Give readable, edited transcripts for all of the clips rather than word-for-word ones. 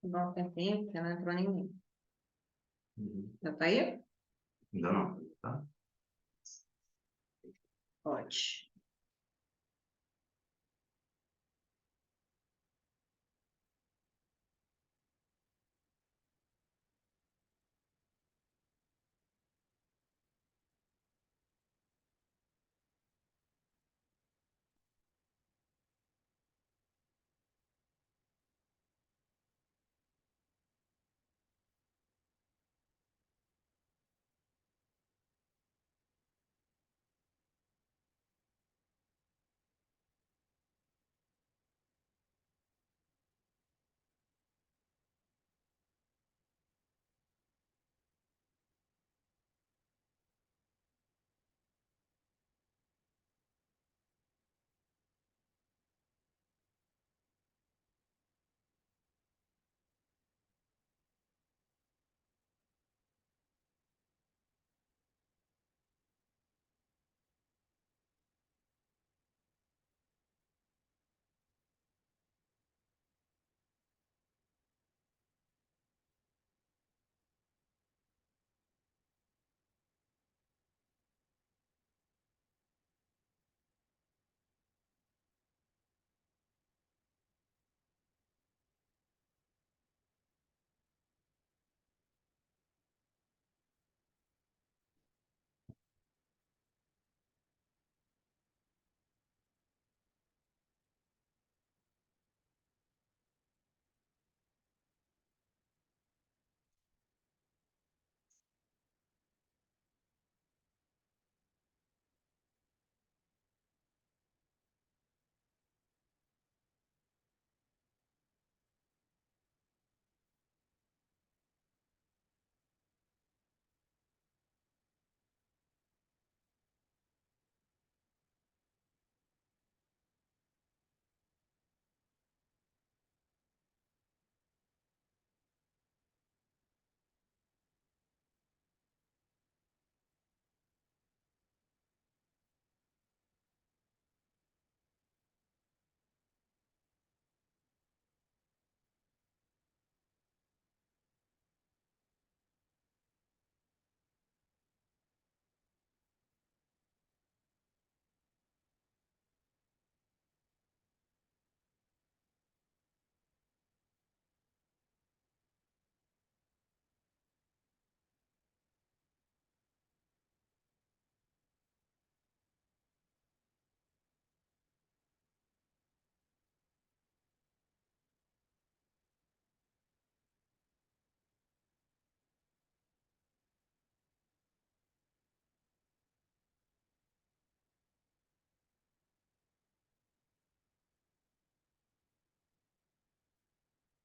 Vou dar um tempinho, porque não entrou ninguém. Uhum. Já tá aí? Ainda não, tá? Pode.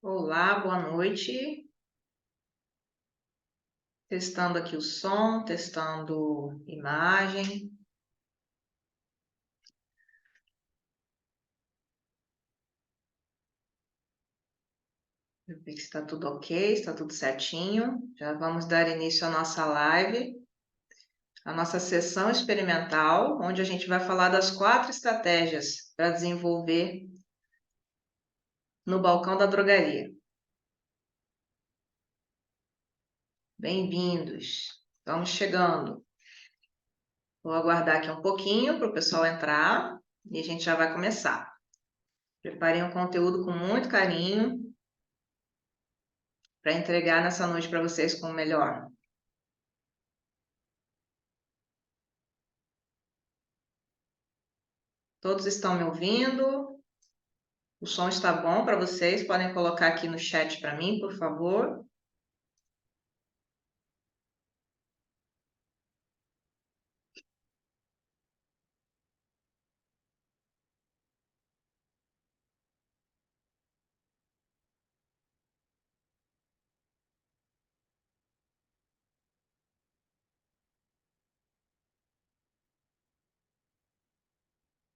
Olá, boa noite. Testando aqui o som, testando imagem. Eu ver se está tudo ok, está tudo certinho. Já vamos dar início à nossa live, a nossa sessão experimental, onde a gente vai falar das 4 estratégias para desenvolver no balcão da drogaria. Bem-vindos. Vamos chegando. Vou aguardar aqui um pouquinho para o pessoal entrar e a gente já vai começar. Preparei um conteúdo com muito carinho para entregar nessa noite para vocês com o melhor. Todos estão me ouvindo? O som está bom para vocês? Podem colocar aqui no chat para mim, por favor.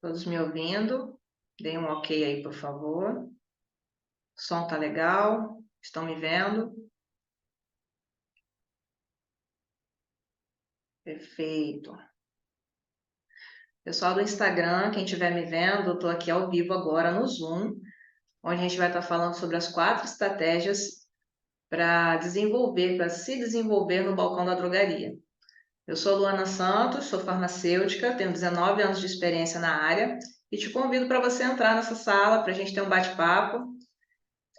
Todos me ouvindo? Deem um ok aí, por favor. O som tá legal? Estão me vendo? Perfeito. Pessoal do Instagram, quem estiver me vendo, eu estou aqui ao vivo agora no Zoom, onde a gente vai estar falando sobre as 4 estratégias para se desenvolver no balcão da drogaria. Eu sou Luana Santos, sou farmacêutica, tenho 19 anos de experiência na área e te convido para você entrar nessa sala para a gente ter um bate-papo,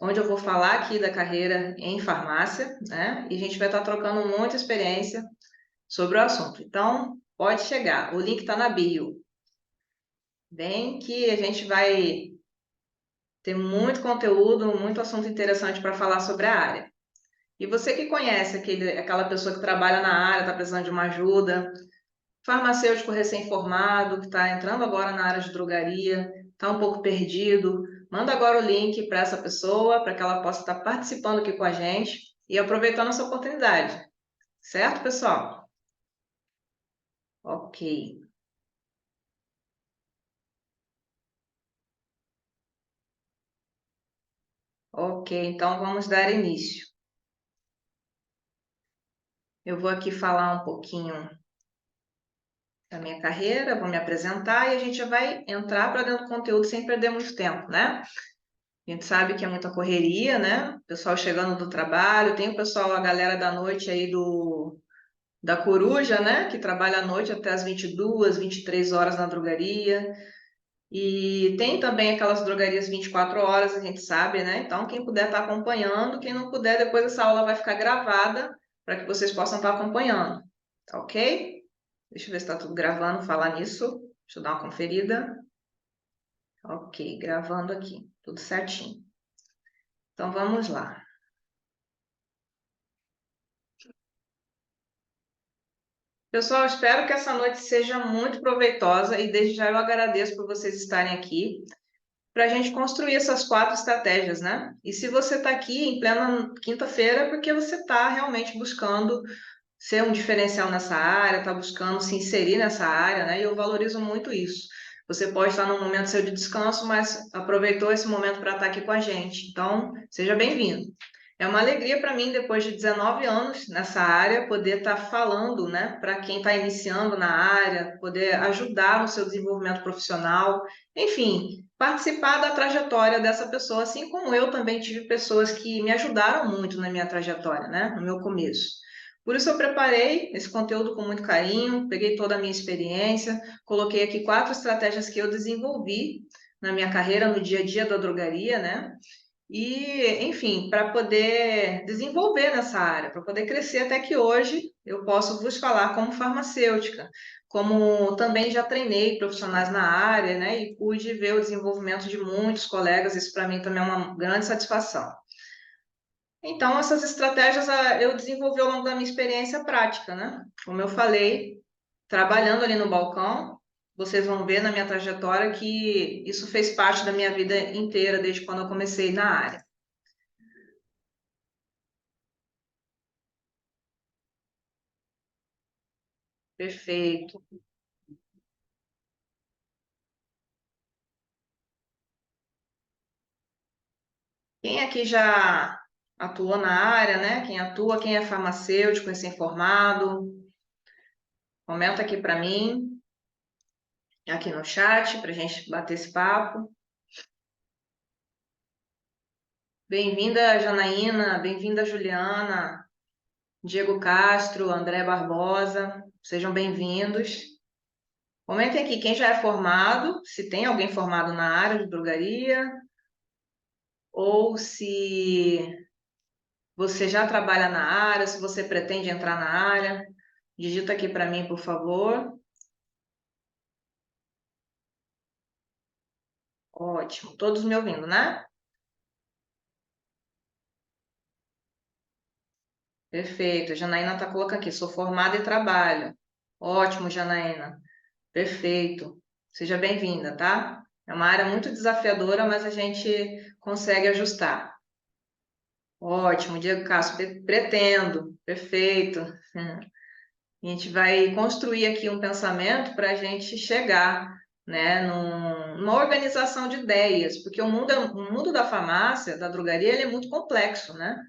onde eu vou falar aqui da carreira em farmácia, né? E a gente vai estar trocando muita experiência sobre o assunto. Então, pode chegar, o link está na bio. Bem que a gente vai ter muito conteúdo, muito assunto interessante para falar sobre a área. E você que conhece aquela pessoa que trabalha na área, está precisando de uma ajuda, farmacêutico recém-formado, que está entrando agora na área de drogaria, está um pouco perdido, manda agora o link para essa pessoa, para que ela possa estar participando aqui com a gente e aproveitando essa oportunidade. Certo, pessoal? Ok. Ok, então vamos dar início. Eu vou aqui falar um pouquinho da minha carreira, vou me apresentar e a gente já vai entrar para dentro do conteúdo sem perder muito tempo, né? A gente sabe que é muita correria, né? O pessoal chegando do trabalho, tem o pessoal, a galera da noite aí da Coruja, né? Que trabalha à noite até as 22, 23 horas na drogaria. E tem também aquelas drogarias 24 horas, a gente sabe, né? Então, quem puder estar acompanhando, quem não puder, depois essa aula vai ficar gravada para que vocês possam estar acompanhando, tá ok? Deixa eu ver se está tudo gravando, falar nisso. Deixa eu dar uma conferida. Ok, gravando aqui, tudo certinho. Então, vamos lá. Pessoal, espero que essa noite seja muito proveitosa e desde já eu agradeço por vocês estarem aqui para a gente construir essas 4 estratégias, né? E se você está aqui em plena quinta-feira, é porque você está realmente buscando ser um diferencial nessa área, está buscando se inserir nessa área, né? E eu valorizo muito isso. Você pode estar num momento seu de descanso, mas aproveitou esse momento para estar aqui com a gente. Então, seja bem-vindo. É uma alegria para mim, depois de 19 anos nessa área, poder estar falando, né, para quem está iniciando na área, poder ajudar no seu desenvolvimento profissional, enfim, participar da trajetória dessa pessoa, assim como eu também tive pessoas que me ajudaram muito na minha trajetória, né, no meu começo. Por isso eu preparei esse conteúdo com muito carinho, peguei toda a minha experiência, coloquei aqui 4 estratégias que eu desenvolvi na minha carreira, no dia a dia da drogaria, né? E, enfim, para poder desenvolver nessa área, para poder crescer até que hoje eu posso vos falar como farmacêutica, como também já treinei profissionais na área, né? E pude ver o desenvolvimento de muitos colegas, isso para mim também é uma grande satisfação. Então, essas estratégias eu desenvolvi ao longo da minha experiência prática, né? Como eu falei, trabalhando ali no balcão, vocês vão ver na minha trajetória que isso fez parte da minha vida inteira, desde quando eu comecei na área. Perfeito. Quem aqui já atuou na área, né? Quem atua, quem é farmacêutico, recém-formado, comenta aqui para mim, aqui no chat, para a gente bater esse papo. Bem-vinda, Janaína, bem-vinda, Juliana, Diego Castro, André Barbosa, sejam bem-vindos. Comentem aqui quem já é formado, se tem alguém formado na área de drogaria, ou se você já trabalha na área, se você pretende entrar na área. Digita aqui para mim, por favor. Ótimo, todos me ouvindo, né? Perfeito. Janaína está colocando aqui, sou formada e trabalho. Ótimo, Janaína. Perfeito. Seja bem-vinda, tá? É uma área muito desafiadora, mas a gente consegue ajustar. Ótimo, Diego Castro, pretendo. Perfeito. A gente vai construir aqui um pensamento para a gente chegar, né, numa organização de ideias, porque o mundo da farmácia, da drogaria, ele é muito complexo, né?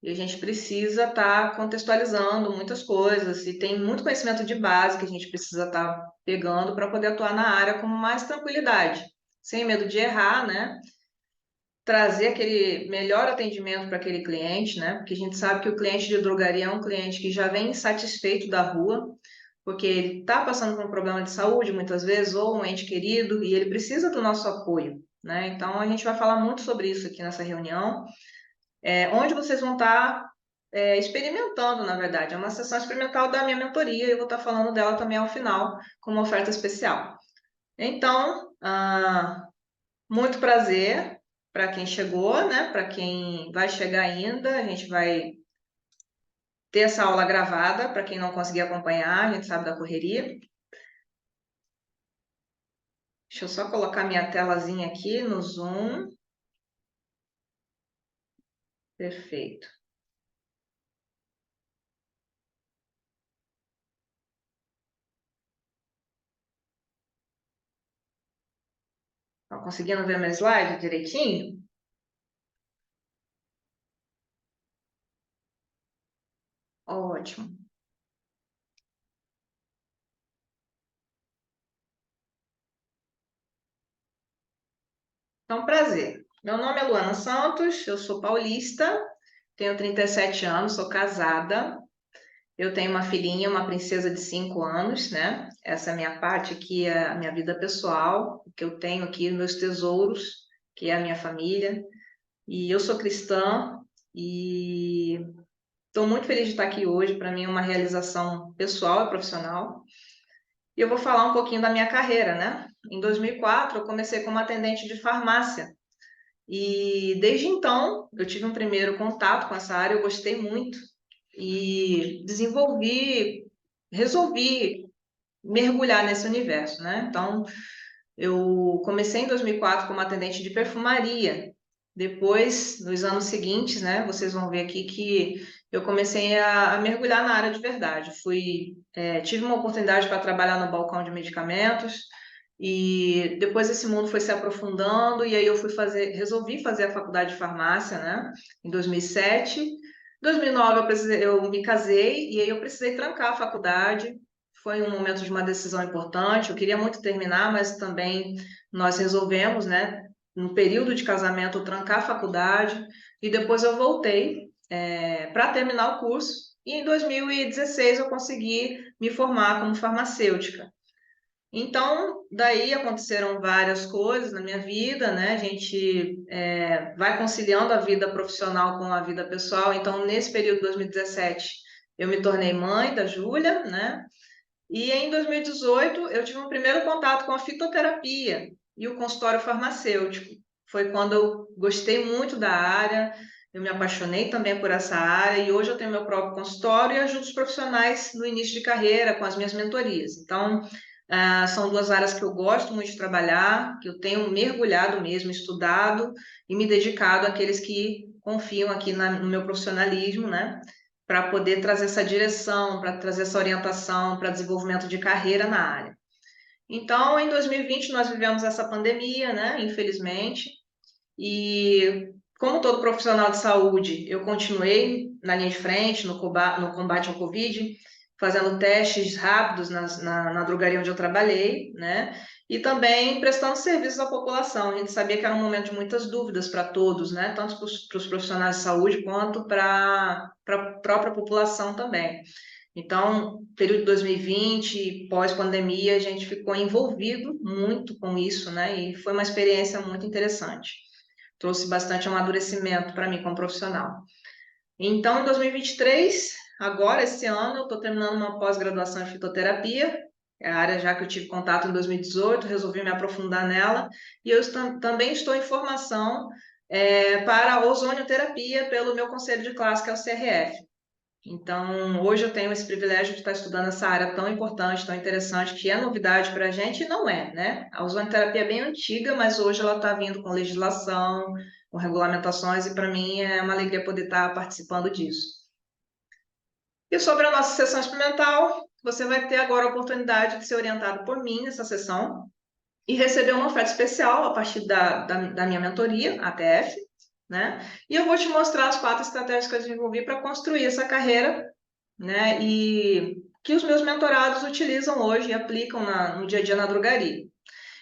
E a gente precisa estar contextualizando muitas coisas, e tem muito conhecimento de base que a gente precisa estar pegando para poder atuar na área com mais tranquilidade, sem medo de errar, né? trazer aquele melhor atendimento para aquele cliente, né? Porque a gente sabe que o cliente de drogaria é um cliente que já vem insatisfeito da rua, porque ele está passando por um problema de saúde, muitas vezes, ou um ente querido, e ele precisa do nosso apoio, né? Então, a gente vai falar muito sobre isso aqui nessa reunião, onde vocês vão estar experimentando, na verdade. É uma sessão experimental da minha mentoria, e eu vou estar falando dela também ao final, com uma oferta especial. Então, muito prazer para quem chegou, né? Para quem vai chegar ainda, a gente vai ter essa aula gravada, para quem não conseguir acompanhar, a gente sabe da correria. Deixa eu só colocar minha telazinha aqui no Zoom. Perfeito. Estão conseguindo ver meu slide direitinho? Ótimo. Então, prazer. Meu nome é Luana Santos, eu sou paulista, tenho 37 anos, sou casada. Eu tenho uma filhinha, uma princesa de 5 anos, né? Essa é a minha parte aqui, é a minha vida pessoal, o que eu tenho aqui, meus tesouros, que é a minha família. E eu sou cristã e estou muito feliz de estar aqui hoje. Para mim é uma realização pessoal e profissional. E eu vou falar um pouquinho da minha carreira, né? Em 2004, eu comecei como atendente de farmácia. E desde então, eu tive um primeiro contato com essa área, eu gostei muito e resolvi mergulhar nesse universo, né? Então, eu comecei em 2004 como atendente de perfumaria. Depois, nos anos seguintes, né, vocês vão ver aqui que eu comecei a mergulhar na área de verdade. Tive uma oportunidade para trabalhar no balcão de medicamentos e depois esse mundo foi se aprofundando e aí resolvi fazer a faculdade de farmácia, né, em 2007. Em 2009 eu me casei e aí eu precisei trancar a faculdade. Foi um momento de uma decisão importante. Eu queria muito terminar, mas também nós resolvemos, né, no período de casamento, trancar a faculdade e depois eu voltei para terminar o curso. E em 2016 eu consegui me formar como farmacêutica. Então, daí aconteceram várias coisas na minha vida, né? A gente vai conciliando a vida profissional com a vida pessoal. Então, nesse período de 2017, eu me tornei mãe da Júlia, né? E em 2018, eu tive um primeiro contato com a fitoterapia e o consultório farmacêutico. Foi quando eu gostei muito da área, eu me apaixonei também por essa área e hoje eu tenho meu próprio consultório e ajudo os profissionais no início de carreira com as minhas mentorias. Então, são duas áreas que eu gosto muito de trabalhar, que eu tenho mergulhado mesmo, estudado e me dedicado àqueles que confiam aqui no meu profissionalismo, né? Para poder trazer essa direção, para trazer essa orientação para desenvolvimento de carreira na área. Então, em 2020, nós vivemos essa pandemia, né? Infelizmente, e como todo profissional de saúde, eu continuei na linha de frente, no combate ao Covid, fazendo testes rápidos na drogaria onde eu trabalhei, né? E também prestando serviços à população. A gente sabia que era um momento de muitas dúvidas para todos, né? Tanto para os profissionais de saúde quanto para a própria população também. Então, período de 2020, pós-pandemia, a gente ficou envolvido muito com isso, né? E foi uma experiência muito interessante. Trouxe bastante amadurecimento para mim como profissional. Então, em 2023, agora, esse ano, eu estou terminando uma pós-graduação em fitoterapia, é a área já que eu tive contato em 2018, resolvi me aprofundar nela, e eu também estou em formação para a ozonioterapia pelo meu conselho de classe, que é o CRF. Então, hoje eu tenho esse privilégio de estar estudando essa área tão importante, tão interessante, que é novidade para a gente e não é, né? A ozonoterapia é bem antiga, mas hoje ela está vindo com legislação, com regulamentações, e para mim é uma alegria poder estar participando disso. E sobre a nossa sessão experimental, você vai ter agora a oportunidade de ser orientado por mim nessa sessão e receber uma oferta especial a partir da minha mentoria, a ATF, né? E eu vou te mostrar as 4 estratégias que eu desenvolvi para construir essa carreira, né? E que os meus mentorados utilizam hoje e aplicam no dia a dia na drogaria.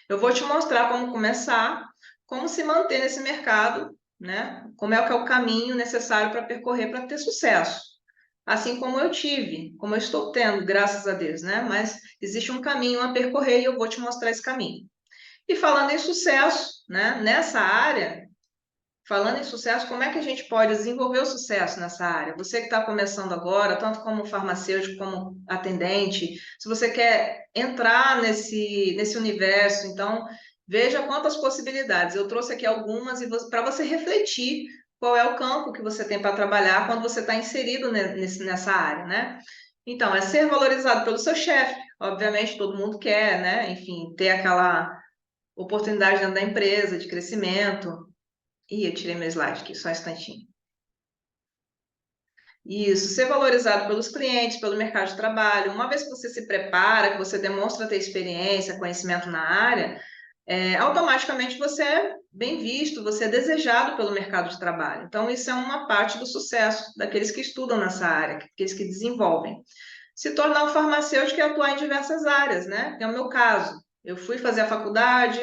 Eu vou te mostrar como começar, como se manter nesse mercado, né? Como é que é o caminho necessário para percorrer para ter sucesso. Assim como eu tive, como eu estou tendo, graças a Deus, né? Mas existe um caminho a percorrer e eu vou te mostrar esse caminho. E falando em sucesso, né? Nessa área, falando em sucesso, como é que a gente pode desenvolver o sucesso nessa área? Você que está começando agora, tanto como farmacêutico como atendente, se você quer entrar nesse universo, então veja quantas possibilidades. Eu trouxe aqui algumas e para você refletir qual é o campo que você tem para trabalhar quando você está inserido nessa área, né? Então, é ser valorizado pelo seu chefe. Obviamente, todo mundo quer, né? Enfim, ter aquela oportunidade dentro da empresa de crescimento. Ih, eu tirei meu slide aqui, só um instantinho. Isso, ser valorizado pelos clientes, pelo mercado de trabalho. Uma vez que você se prepara, que você demonstra ter experiência, conhecimento na área, automaticamente você é bem visto, você é desejado pelo mercado de trabalho. Então, isso é uma parte do sucesso daqueles que estudam nessa área, aqueles que desenvolvem. Se tornar um farmacêutico e atuar em diversas áreas, né? Que é o meu caso. Eu fui fazer a faculdade,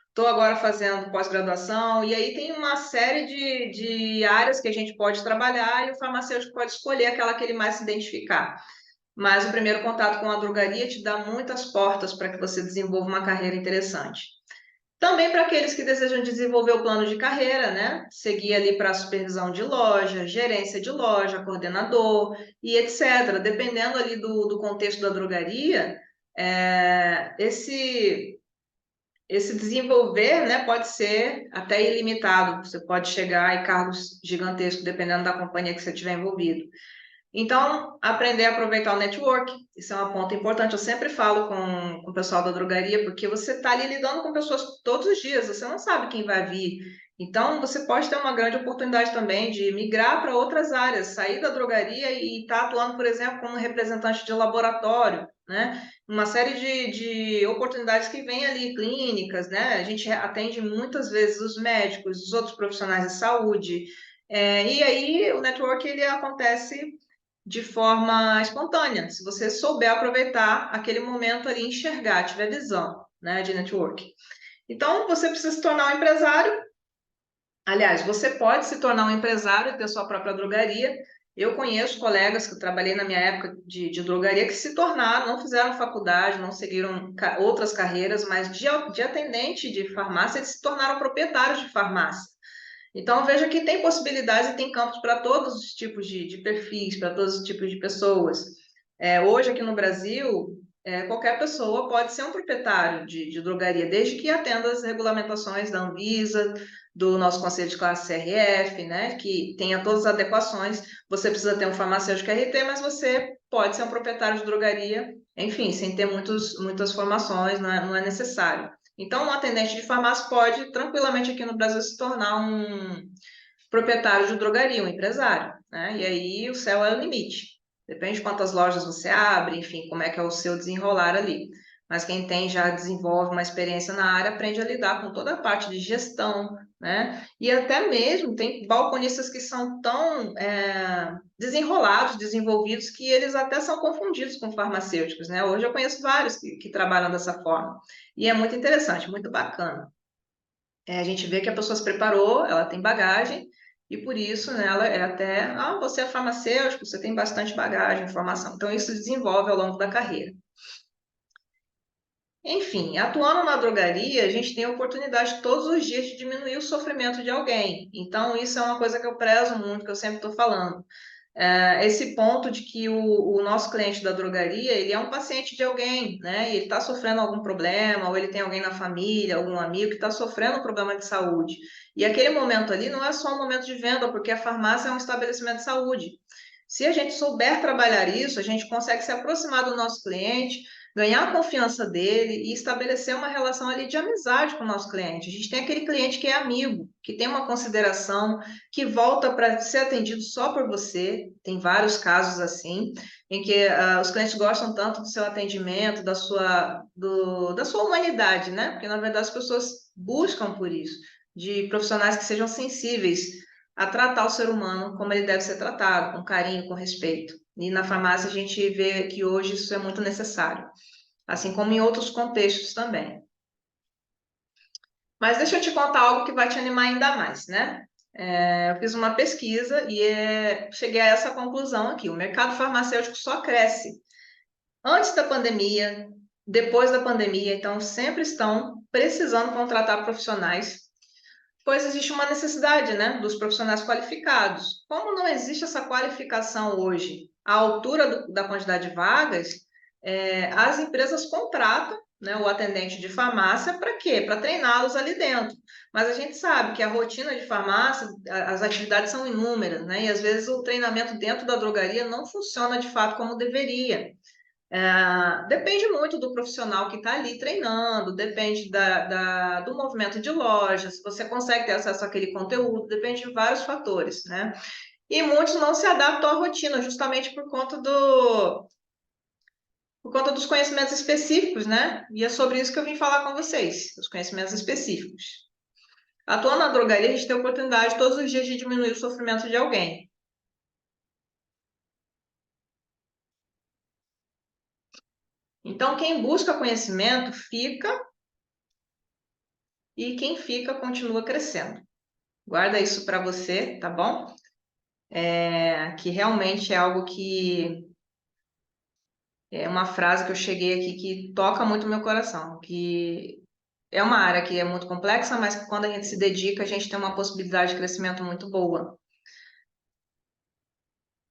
estou agora fazendo pós-graduação, e aí tem uma série de áreas que a gente pode trabalhar e o farmacêutico pode escolher aquela que ele mais se identificar. Mas o primeiro contato com a drogaria te dá muitas portas para que você desenvolva uma carreira interessante. Também para aqueles que desejam desenvolver o plano de carreira, né? Seguir ali para a supervisão de loja, gerência de loja, coordenador e etc. Dependendo ali do contexto da drogaria, esse desenvolver, né, pode ser até ilimitado. Você pode chegar em cargos gigantescos, dependendo da companhia que você estiver envolvido. Então, aprender a aproveitar o network, isso é uma ponta importante. Eu sempre falo com o pessoal da drogaria, porque você está ali lidando com pessoas todos os dias, você não sabe quem vai vir. Então, você pode ter uma grande oportunidade também de migrar para outras áreas, sair da drogaria e estar atuando, por exemplo, como representante de laboratório, né? Uma série de oportunidades que vem ali, clínicas, né? A gente atende muitas vezes os médicos, os outros profissionais de saúde. E aí, o network, ele acontece de forma espontânea, se você souber aproveitar aquele momento ali, enxergar, tiver visão, né, de network. Então, você precisa se tornar um empresário. Aliás, você pode se tornar um empresário e ter sua própria drogaria. Eu conheço colegas que eu trabalhei na minha época de drogaria que se tornaram, não fizeram faculdade, não seguiram outras carreiras, mas de atendente de farmácia, eles se tornaram proprietários de farmácia. Então, veja que tem possibilidades e tem campos para todos os tipos de perfis, para todos os tipos de pessoas. Hoje, aqui no Brasil, qualquer pessoa pode ser um proprietário de drogaria, desde que atenda as regulamentações da Anvisa, do nosso Conselho de Classe CRF, né, que tenha todas as adequações. Você precisa ter um farmacêutico RT, mas você pode ser um proprietário de drogaria, enfim, sem ter muitas formações, não é necessário. Então, um atendente de farmácia pode tranquilamente aqui no Brasil se tornar um proprietário de drogaria, um empresário, né? E aí o céu é o limite. Depende de quantas lojas você abre, enfim, como é que é o seu desenrolar ali. Mas quem tem já desenvolve uma experiência na área, aprende a lidar com toda a parte de gestão, né? E até mesmo tem balconistas que são tão desenrolados, desenvolvidos, que eles até são confundidos com farmacêuticos, né? Hoje eu conheço vários que trabalham dessa forma. E é muito interessante, muito bacana. A gente vê que a pessoa se preparou, ela tem bagagem, e por isso, né, ela é até, você é farmacêutico, você tem bastante bagagem, informação. Então, isso desenvolve ao longo da carreira. Enfim, atuando na drogaria, a gente tem a oportunidade todos os dias de diminuir o sofrimento de alguém. Então, isso é uma coisa que eu prezo muito, que eu sempre estou falando. Esse ponto de que o nosso cliente da drogaria, ele é um paciente de alguém, né? E ele está sofrendo algum problema, ou ele tem alguém na família, algum amigo que está sofrendo um problema de saúde. E aquele momento ali não é só um momento de venda, porque a farmácia é um estabelecimento de saúde. Se a gente souber trabalhar isso, a gente consegue se aproximar do nosso cliente, ganhar a confiança dele e estabelecer uma relação ali de amizade com o nosso cliente. A gente tem aquele cliente que é amigo, que tem uma consideração, que volta para ser atendido só por você. Tem vários casos assim, em que os clientes gostam tanto do seu atendimento, da sua humanidade, né? Porque, na verdade, as pessoas buscam por isso, de profissionais que sejam sensíveis a tratar o ser humano como ele deve ser tratado, com carinho, com respeito. E na farmácia a gente vê que hoje isso é muito necessário, assim como em outros contextos também. Mas deixa eu te contar algo que vai te animar ainda mais, né? Eu fiz uma pesquisa e cheguei a essa conclusão aqui: o mercado farmacêutico só cresce antes da pandemia, depois da pandemia, então sempre estão precisando contratar profissionais, pois existe uma necessidade, né, dos profissionais qualificados. Como não existe essa qualificação hoje à altura da quantidade de vagas, as empresas contratam, né, o atendente de farmácia para quê? Para treiná-los ali dentro. Mas a gente sabe que a rotina de farmácia, as atividades são inúmeras, né? E às vezes o treinamento dentro da drogaria não funciona de fato como deveria. Depende muito do profissional que está ali treinando, depende do movimento de loja, se você consegue ter acesso àquele conteúdo, depende de vários fatores, né? E muitos não se adaptam à rotina, justamente por conta dos conhecimentos específicos, né? E é sobre isso que eu vim falar com vocês, os conhecimentos específicos. Atuando na drogaria, a gente tem a oportunidade todos os dias de diminuir o sofrimento de alguém. Então, quem busca conhecimento fica, e quem fica continua crescendo. Guarda isso para você, tá bom? Que realmente é algo que é uma frase que eu cheguei aqui que toca muito o meu coração, que é uma área que é muito complexa, mas que quando a gente se dedica, a gente tem uma possibilidade de crescimento muito boa.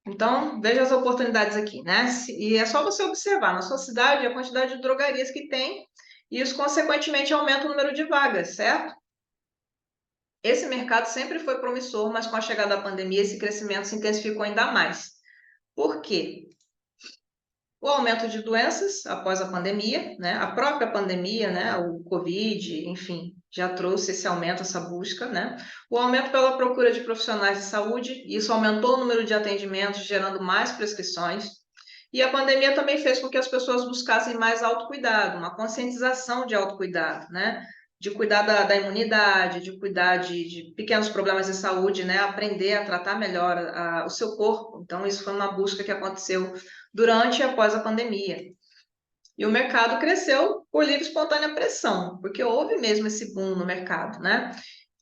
Então, veja as oportunidades aqui, né? E é só você observar na sua cidade a quantidade de drogarias que tem, e isso, consequentemente, aumenta o número de vagas, certo? Esse mercado sempre foi promissor, mas com a chegada da pandemia, esse crescimento se intensificou ainda mais. Por quê? O aumento de doenças após a pandemia, né? A própria pandemia, né? O Covid, enfim, já trouxe esse aumento, essa busca, né? O aumento pela procura de profissionais de saúde, isso aumentou o número de atendimentos, gerando mais prescrições. E a pandemia também fez com que as pessoas buscassem mais autocuidado, uma conscientização de autocuidado, né? De cuidar da imunidade, de cuidar de pequenos problemas de saúde, né? Aprender a tratar melhor o seu corpo. Então, isso foi uma busca que aconteceu durante e após a pandemia. E o mercado cresceu por livre e espontânea pressão, porque houve mesmo esse boom no mercado, né?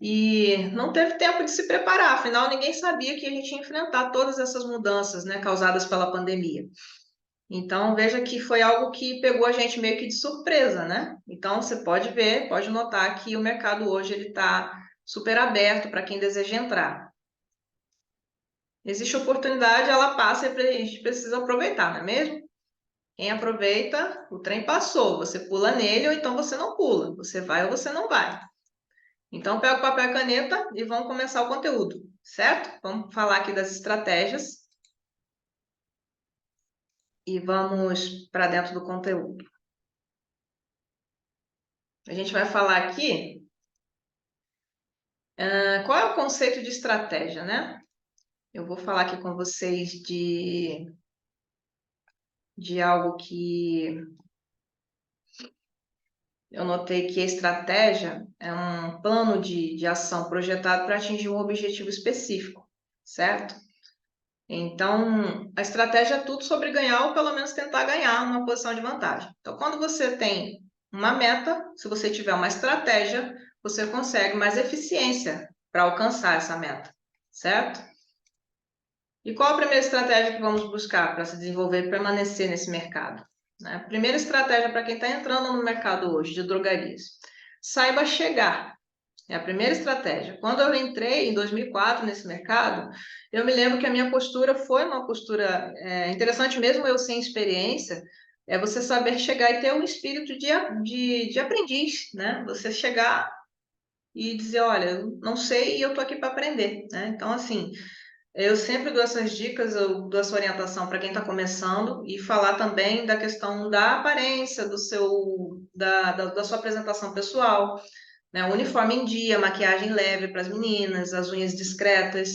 E não teve tempo de se preparar, afinal, ninguém sabia que a gente ia enfrentar todas essas mudanças, né, causadas pela pandemia. Então, veja que foi algo que pegou a gente meio que de surpresa, né? Então, você pode ver, pode notar que o mercado hoje ele está super aberto para quem deseja entrar. Existe oportunidade, ela passa e a gente precisa aproveitar, não é mesmo? Quem aproveita, o trem passou. Você pula nele ou então você não pula. Você vai ou você não vai. Então, pega o papel e caneta e vamos começar o conteúdo, certo? Vamos falar aqui das estratégias e vamos para dentro do conteúdo. A gente vai falar aqui qual é o conceito de estratégia, né? Eu vou falar aqui com vocês de algo que eu notei que a estratégia é um plano de ação projetado para atingir um objetivo específico, certo? Então, a estratégia é tudo sobre ganhar ou pelo menos tentar ganhar uma posição de vantagem. Então, quando você tem uma meta, se você tiver uma estratégia, você consegue mais eficiência para alcançar essa meta, certo? E qual a primeira estratégia que vamos buscar para se desenvolver e permanecer nesse mercado? Né? Primeira estratégia para quem está entrando no mercado hoje de drogarias. Saiba chegar. É a primeira estratégia. Quando eu entrei em 2004 nesse mercado, eu me lembro que a minha postura foi uma postura interessante, mesmo eu sem experiência, é você saber chegar e ter um espírito de aprendiz, né? Você chegar e dizer, olha, eu não sei e eu tô aqui para aprender, né? Então, assim, eu sempre dou essas dicas, eu dou essa orientação para quem está começando e falar também da questão da aparência, da sua apresentação pessoal, né? O uniforme em dia, maquiagem leve para as meninas, as unhas discretas,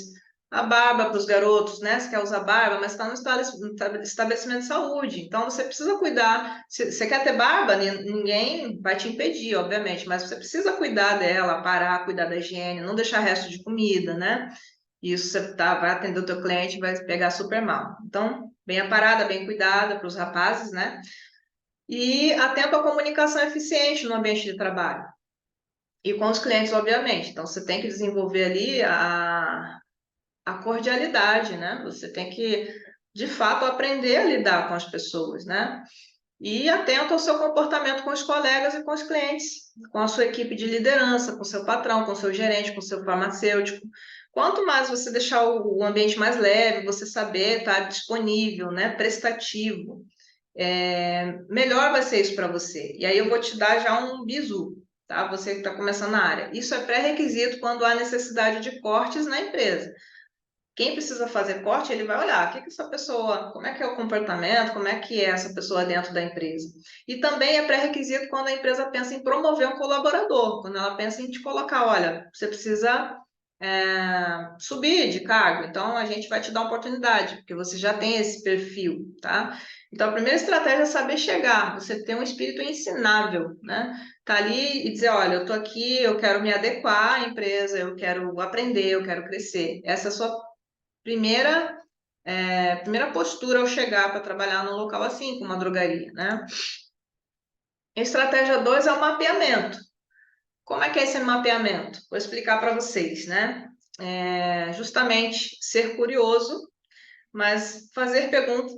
a barba para os garotos, né? Você quer usar barba, mas está no estabelecimento de saúde, então você precisa cuidar. Se você quer ter barba, ninguém vai te impedir, obviamente, mas você precisa cuidar dela, parar, cuidar da higiene, não deixar resto de comida, né? Isso você vai atender o teu cliente, vai pegar super mal. Então, bem aparada, bem cuidada para os rapazes, né? E atento à comunicação eficiente no ambiente de trabalho. E com os clientes, obviamente. Então, você tem que desenvolver ali a cordialidade, né? Você tem que, de fato, aprender a lidar com as pessoas, né? E atento ao seu comportamento com os colegas e com os clientes, com a sua equipe de liderança, com o seu patrão, com o seu gerente, com o seu farmacêutico. Quanto mais você deixar o ambiente mais leve, você saber estar disponível, né, prestativo, melhor vai ser isso para você. E aí eu vou te dar já um bizu, tá? Você que está começando na área. Isso é pré-requisito quando há necessidade de cortes na empresa. Quem precisa fazer corte, ele vai olhar o que que essa pessoa, como é que é o comportamento, como é que é essa pessoa dentro da empresa. E também é pré-requisito quando a empresa pensa em promover um colaborador, quando ela pensa em te colocar, olha, você precisa subir de cargo, então a gente vai te dar uma oportunidade, porque você já tem esse perfil, tá? Então a primeira estratégia é saber chegar, você ter um espírito ensinável, né? Tá ali e dizer, olha, eu tô aqui, eu quero me adequar à empresa, eu quero aprender, eu quero crescer. Essa é a sua primeira postura ao chegar para trabalhar num local assim, como uma drogaria, né? Estratégia 2 é o mapeamento. Como é que é esse mapeamento? Vou explicar para vocês, né? Justamente ser curioso, mas fazer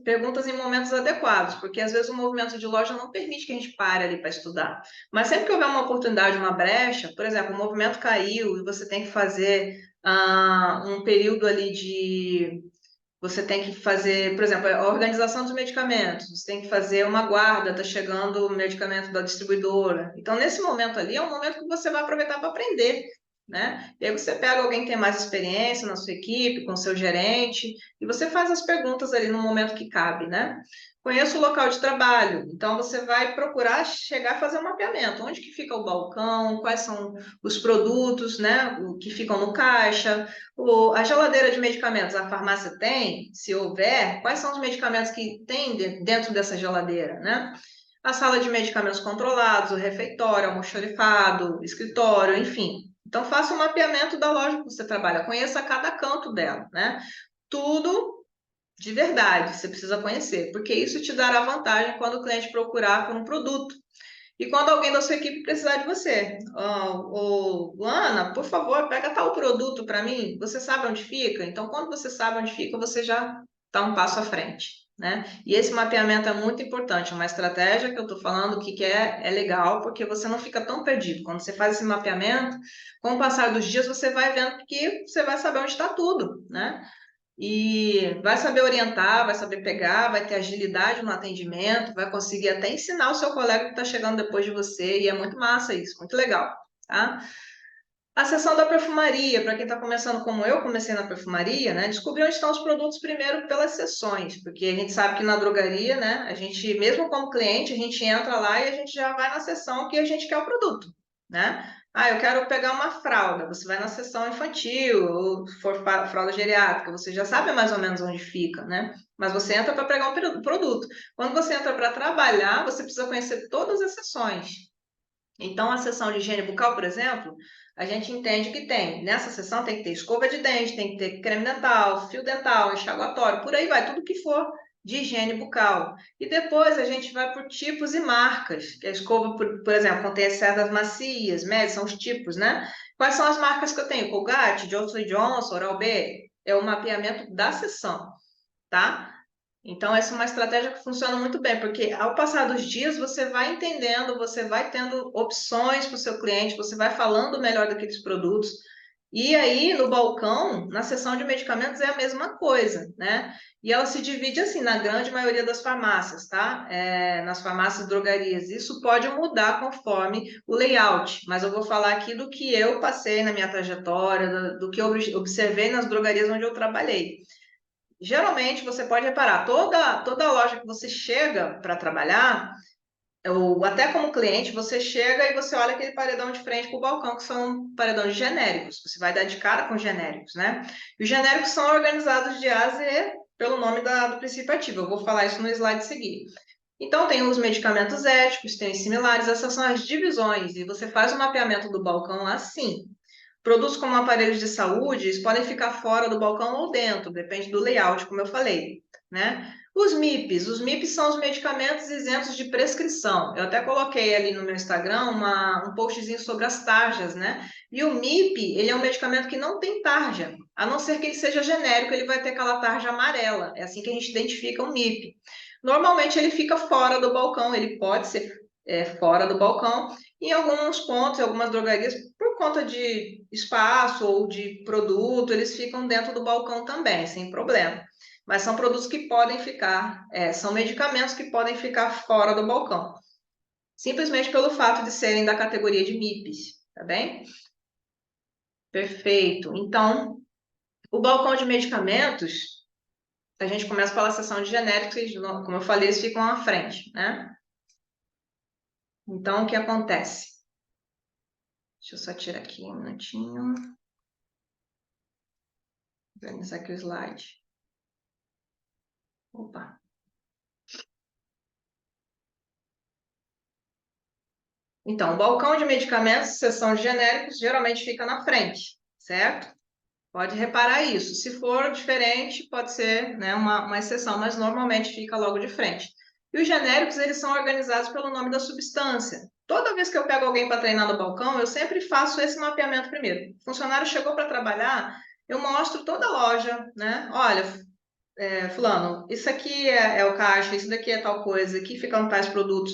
perguntas em momentos adequados, porque às vezes o movimento de loja não permite que a gente pare ali para estudar. Mas sempre que houver uma oportunidade, uma brecha, por exemplo, o movimento caiu e você tem que fazer um período ali de você tem que fazer, por exemplo, a organização dos medicamentos, você tem que fazer uma guarda, está chegando o medicamento da distribuidora. Então, nesse momento ali, é um momento que você vai aproveitar para aprender, né? E aí você pega alguém que tem mais experiência na sua equipe, com o seu gerente, e você faz as perguntas ali no momento que cabe, né? Conheça o local de trabalho, então você vai procurar chegar a fazer um mapeamento. Onde que fica o balcão, quais são os produtos, né, que ficam no caixa, a geladeira de medicamentos, a farmácia tem? Se houver, quais são os medicamentos que tem dentro dessa geladeira, né? A sala de medicamentos controlados, o refeitório, almoxarifado, escritório, enfim. Então, faça o mapeamento da loja que você trabalha, conheça cada canto dela, né? Tudo de verdade, você precisa conhecer, porque isso te dará vantagem quando o cliente procurar por um produto. E quando alguém da sua equipe precisar de você, Luana, por favor, pega tal produto para mim. Você sabe onde fica? Então, quando você sabe onde fica, você já está um passo à frente, né? E esse mapeamento é muito importante, é uma estratégia que eu estou falando que é legal, porque você não fica tão perdido. Quando você faz esse mapeamento, com o passar dos dias, você vai vendo que você vai saber onde está tudo, né? E vai saber orientar, vai saber pegar, vai ter agilidade no atendimento, vai conseguir até ensinar o seu colega que está chegando depois de você, e é muito massa isso, muito legal, tá? A seção da perfumaria, para quem está começando como eu comecei na perfumaria, né? Descobrir onde estão os produtos primeiro pelas seções, porque a gente sabe que na drogaria, né? A gente, mesmo como cliente, a gente entra lá e a gente já vai na seção que a gente quer o produto, né? Ah, eu quero pegar uma fralda, você vai na seção infantil, ou se for fralda geriátrica, você já sabe mais ou menos onde fica, né? Mas você entra para pegar um produto. Quando você entra para trabalhar, você precisa conhecer todas as seções. Então, a seção de higiene bucal, por exemplo, a gente entende que tem. Nessa seção tem que ter escova de dente, tem que ter creme dental, fio dental, enxaguatório, por aí vai, tudo que for de higiene bucal. E depois a gente vai por tipos e marcas, que a escova, por exemplo, contém cerdas macias, médias, são os tipos, né? Quais são as marcas que eu tenho? Colgate, Johnson Johnson, Oral-B. É o mapeamento da seção, tá? Então, essa é uma estratégia que funciona muito bem, porque ao passar dos dias, você vai entendendo, você vai tendo opções para o seu cliente, você vai falando melhor daqueles produtos. E aí, no balcão, na seção de medicamentos, é a mesma coisa, né? E ela se divide assim, na grande maioria das farmácias, tá? Nas farmácias e drogarias. Isso pode mudar conforme o layout, mas eu vou falar aqui do que eu passei na minha trajetória, do que eu observei nas drogarias onde eu trabalhei. Geralmente, você pode reparar, toda loja que você chega para trabalhar, ou até como cliente, você chega e você olha aquele paredão de frente para o balcão, que são paredões genéricos. Você vai dar de cara com genéricos, né? E os genéricos são organizados de A a Z pelo nome do princípio ativo. Eu vou falar isso no slide a seguir. Então, tem os medicamentos éticos, tem os similares, essas são as divisões, e você faz o mapeamento do balcão assim. Produtos como aparelhos de saúde, eles podem ficar fora do balcão ou dentro, depende do layout, como eu falei. né? Os MIPs são os medicamentos isentos de prescrição. Eu até coloquei ali no meu Instagram um postzinho sobre as tarjas, né? E o MIP, ele é um medicamento que não tem tarja, a não ser que ele seja genérico, ele vai ter aquela tarja amarela. É assim que a gente identifica o MIP. Normalmente ele fica fora do balcão, ele pode ser fora do balcão. Em alguns pontos, em algumas drogarias, por conta de espaço ou de produto, eles ficam dentro do balcão também, sem problema. Mas são produtos que podem ficar, são medicamentos que podem ficar fora do balcão, simplesmente pelo fato de serem da categoria de MIPs, tá bem? Perfeito. Então, o balcão de medicamentos, a gente começa pela seção de genéricos, e, como eu falei, eles ficam à frente, né? Então, o que acontece? Deixa eu só tirar aqui um minutinho. Organizar aqui o slide. Opa. Então, o balcão de medicamentos, seção de genéricos, geralmente fica na frente, certo? Pode reparar isso. Se for diferente, pode ser, né, uma exceção, mas normalmente fica logo de frente. E os genéricos, eles são organizados pelo nome da substância. Toda vez que eu pego alguém para treinar no balcão, eu sempre faço esse mapeamento primeiro. O funcionário chegou para trabalhar, eu mostro toda a loja, né? Olha, fulano, isso aqui é o caixa, isso daqui é tal coisa, aqui ficam tais produtos.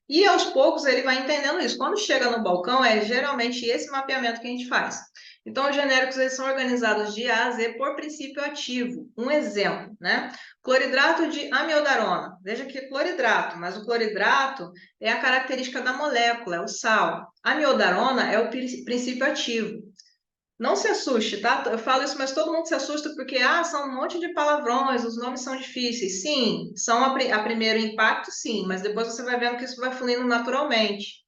E aos poucos ele vai entendendo isso. Quando chega no balcão, é geralmente esse mapeamento que a gente faz. Então, os genéricos eles são organizados de A a Z por princípio ativo. Um exemplo, né? Cloridrato de amiodarona. Veja que é cloridrato, mas o cloridrato é a característica da molécula, é o sal. Amiodarona é o princípio ativo. Não se assuste, tá? Eu falo isso, mas todo mundo se assusta porque são um monte de palavrões, os nomes são difíceis. Sim, são a primeiro impacto, sim, mas depois você vai vendo que isso vai fluindo naturalmente.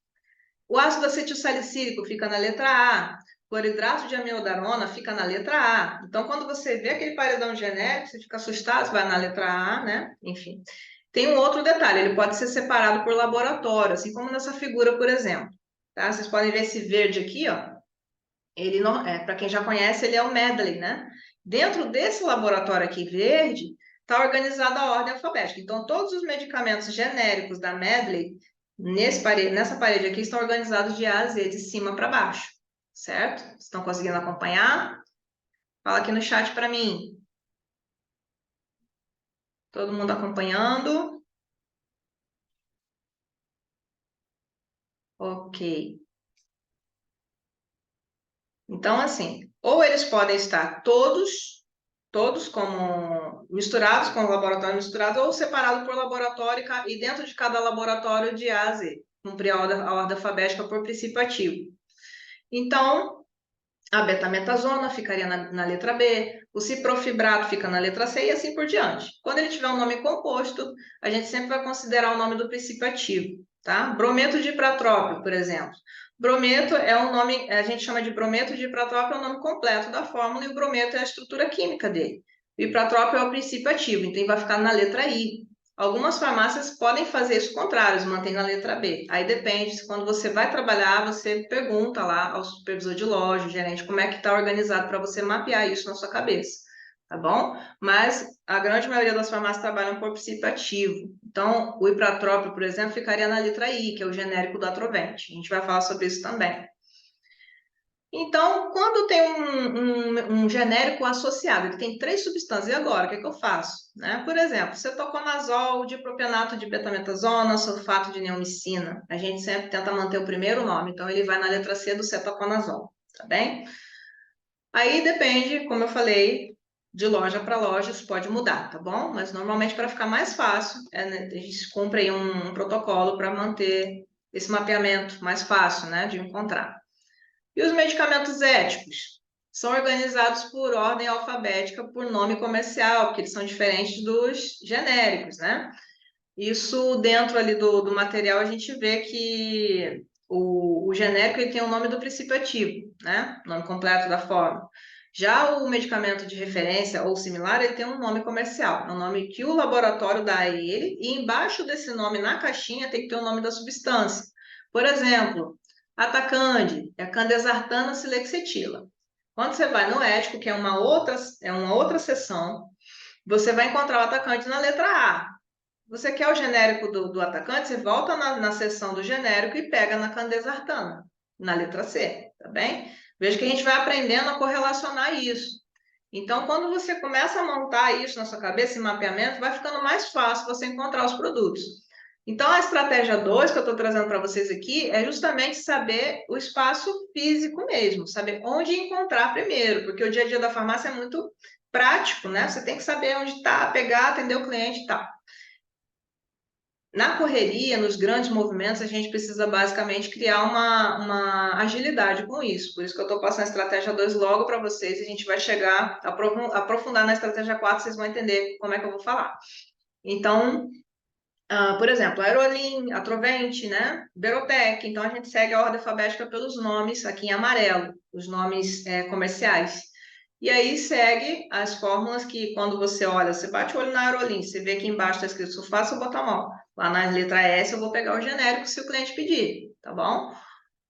O ácido acetilsalicílico fica na letra A, cloridrato de amiodarona fica na letra A. Então, quando você vê aquele paredão genérico, você fica assustado, você vai na letra A, né? Enfim. Tem um outro detalhe, ele pode ser separado por laboratório, assim como nessa figura, por exemplo. Tá? Vocês podem ver esse verde aqui, ó. Ele não, para quem já conhece, ele é o medley, né? Dentro desse laboratório aqui verde, está organizada a ordem alfabética. Então, todos os medicamentos genéricos da medley, nessa parede aqui, estão organizados de A a Z, de cima para baixo, certo? Estão conseguindo acompanhar? Fala aqui no chat para mim. Todo mundo acompanhando? Ok. Então, assim, ou eles podem estar todos como misturados, com o laboratório misturado, ou separado por laboratório e dentro de cada laboratório de A a Z, cumprir a ordem alfabética por princípio ativo. Então, a betametasona ficaria na letra B, o ciprofibrato fica na letra C e assim por diante. Quando ele tiver um nome composto, a gente sempre vai considerar o nome do princípio ativo, tá? Brometo de ipratrópio, por exemplo. Brometo é um nome, a gente chama de brometo de ipratrópio, é o nome completo da fórmula, e o brometo é a estrutura química dele. O ipratrópio é o princípio ativo, então ele vai ficar na letra I. Algumas farmácias podem fazer isso contrário, mantém na letra B. Aí depende, quando você vai trabalhar, você pergunta lá ao supervisor de loja, gerente, como é que está organizado para você mapear isso na sua cabeça, tá bom? Mas a grande maioria das farmácias trabalham por princípio ativo. Então, o ipratrópio, por exemplo, ficaria na letra I, que é o genérico do Atrovent. A gente vai falar sobre isso também. Então, quando tem um genérico associado, ele tem 3 substâncias, e agora, o que eu faço? Né? Por exemplo, cetoconazol, dipropionato de betametasona, sulfato de neomicina. A gente sempre tenta manter o primeiro nome, então ele vai na letra C do cetoconazol, tá bem? Aí depende, como eu falei, de loja para loja, isso pode mudar, tá bom? Mas normalmente, para ficar mais fácil, né, a gente cumpre aí um protocolo para manter esse mapeamento mais fácil, né, de encontrar. E os medicamentos éticos? São organizados por ordem alfabética, por nome comercial, porque eles são diferentes dos genéricos, né? Isso dentro ali do material a gente vê que o genérico ele tem o nome do princípio ativo, né? O nome completo da fórmula. Já o medicamento de referência ou similar, ele tem um nome comercial, é um nome que o laboratório dá a ele, e embaixo desse nome, na caixinha, tem que ter o nome da substância. Por exemplo, Atacande é candesartana silexetila. Quando você vai no ético, que é uma outra seção, você vai encontrar o atacante na letra A. Você quer o genérico do atacante, você volta na seção do genérico e pega na candesartana, na letra C, tá bem? Veja que a gente vai aprendendo a correlacionar isso. Então, quando você começa a montar isso na sua cabeça, esse mapeamento, vai ficando mais fácil você encontrar os produtos. Então, a estratégia 2 que eu estou trazendo para vocês aqui é justamente saber o espaço físico mesmo, saber onde encontrar primeiro, porque o dia a dia da farmácia é muito prático, né? Você tem que saber onde está, pegar, atender o cliente e tal. Na correria, nos grandes movimentos, a gente precisa basicamente criar uma agilidade com isso. Por isso que eu estou passando a estratégia 2 logo para vocês e a gente vai chegar, aprofundar na estratégia 4, vocês vão entender como é que eu vou falar. Então, por exemplo, Aerolin, Atrovente, né? Berotec. Então, a gente segue a ordem alfabética pelos nomes, aqui em amarelo, os nomes comerciais. E aí segue as fórmulas que, quando você olha, você bate o olho na Aerolin, você vê que embaixo está escrito sulfato ou botamol. Lá na letra S eu vou pegar o genérico se o cliente pedir, tá bom?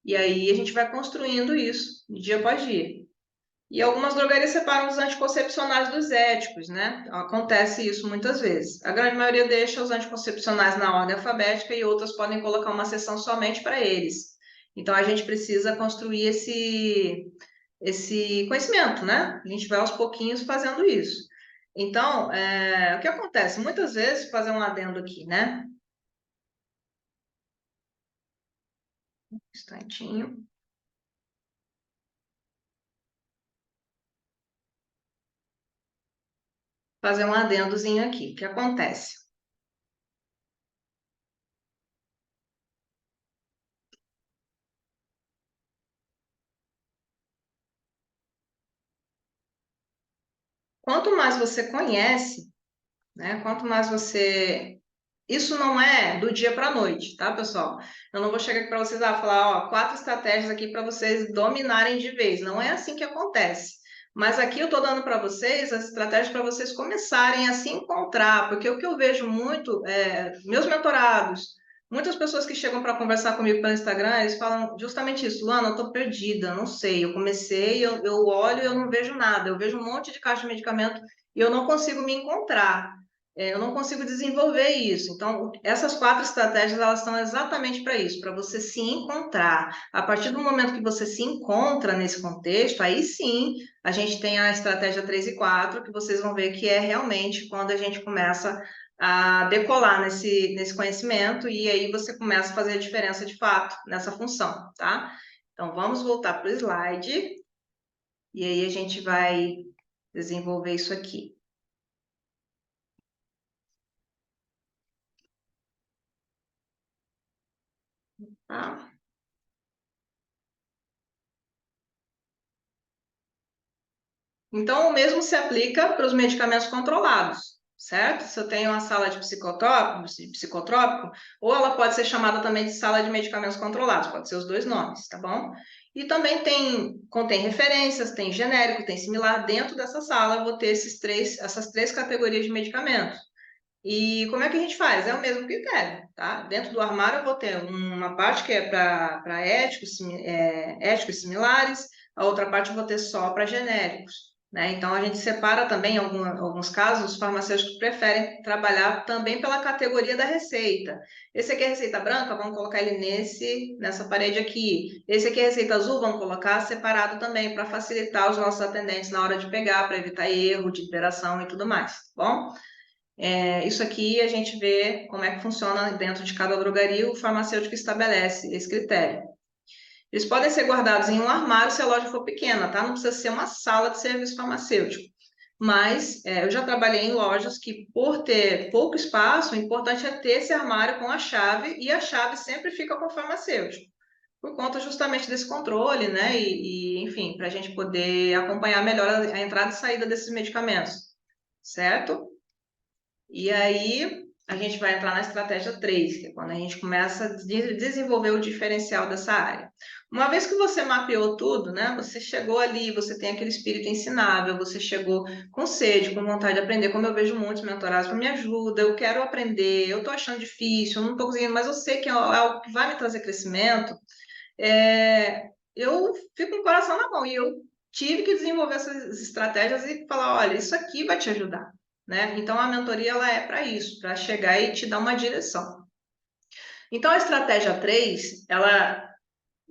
E aí a gente vai construindo isso, dia após dia. E algumas drogarias separam os anticoncepcionais dos éticos, né? Acontece isso muitas vezes. A grande maioria deixa os anticoncepcionais na ordem alfabética e outras podem colocar uma seção somente para eles. Então a gente precisa construir esse conhecimento, né? A gente vai aos pouquinhos fazendo isso. Então, o que acontece? Muitas vezes, fazer um adendo aqui, né? Um instantinho. Fazer um adendozinho aqui. O que acontece? Quanto mais você conhece, né? Quanto mais você. Isso não é do dia para a noite, tá, pessoal? Eu não vou chegar aqui para vocês falar, ó, 4 estratégias aqui para vocês dominarem de vez. Não é assim que acontece. Mas aqui eu estou dando para vocês as estratégias para vocês começarem a se encontrar, porque o que eu vejo muito, meus mentorados, muitas pessoas que chegam para conversar comigo pelo Instagram, eles falam justamente isso: Luana, eu estou perdida, não sei, eu comecei, eu olho e eu não vejo nada, eu vejo um monte de caixa de medicamento e eu não consigo me encontrar. Eu não consigo desenvolver isso. Então, essas 4 estratégias, elas estão exatamente para isso, para você se encontrar. A partir do momento que você se encontra nesse contexto, aí sim, a gente tem a estratégia 3 e 4, que vocês vão ver que é realmente quando a gente começa a decolar nesse conhecimento, e aí você começa a fazer a diferença de fato nessa função, tá? Então, vamos voltar para o slide, e aí a gente vai desenvolver isso aqui. Tá? Então, o mesmo se aplica para os medicamentos controlados, certo? Se eu tenho uma sala de psicotrópico, ou ela pode ser chamada também de sala de medicamentos controlados, pode ser os dois nomes, tá bom? E também contém referências, tem genérico, tem similar. Dentro dessa sala, eu vou ter essas três categorias de medicamentos. E como é que a gente faz? É o mesmo critério, tá? Dentro do armário, eu vou ter uma parte que é para éticos similares, a outra parte eu vou ter só para genéricos. Né? Então, a gente separa também, em alguns casos, os farmacêuticos preferem trabalhar também pela categoria da receita. Esse aqui é receita branca, vamos colocar ele nessa parede aqui. Esse aqui é receita azul, vamos colocar separado também, para facilitar os nossos atendentes na hora de pegar, para evitar erro de liberação e tudo mais, tá bom? Isso aqui a gente vê como é que funciona dentro de cada drogaria, o farmacêutico estabelece esse critério. Eles podem ser guardados em um armário se a loja for pequena, tá? Não precisa ser uma sala de serviço farmacêutico. Mas eu já trabalhei em lojas que, por ter pouco espaço, o importante é ter esse armário com a chave, e a chave sempre fica com o farmacêutico, por conta justamente desse controle, né? Enfim, para a gente poder acompanhar melhor a entrada e saída desses medicamentos, certo? E aí a gente vai entrar na estratégia 3, que é quando a gente começa a desenvolver o diferencial dessa área. Uma vez que você mapeou tudo, né? Você chegou ali, você tem aquele espírito ensinável, você chegou com sede, com vontade de aprender, como eu vejo muitos mentorados, me ajuda, eu quero aprender, eu estou achando difícil, eu não estou conseguindo, mas eu sei que é algo que vai me trazer crescimento. Eu fico com o coração na mão e eu tive que desenvolver essas estratégias e falar, olha, isso aqui vai te ajudar. né? Então, a mentoria ela é para isso, para chegar e te dar uma direção. Então, a estratégia 3,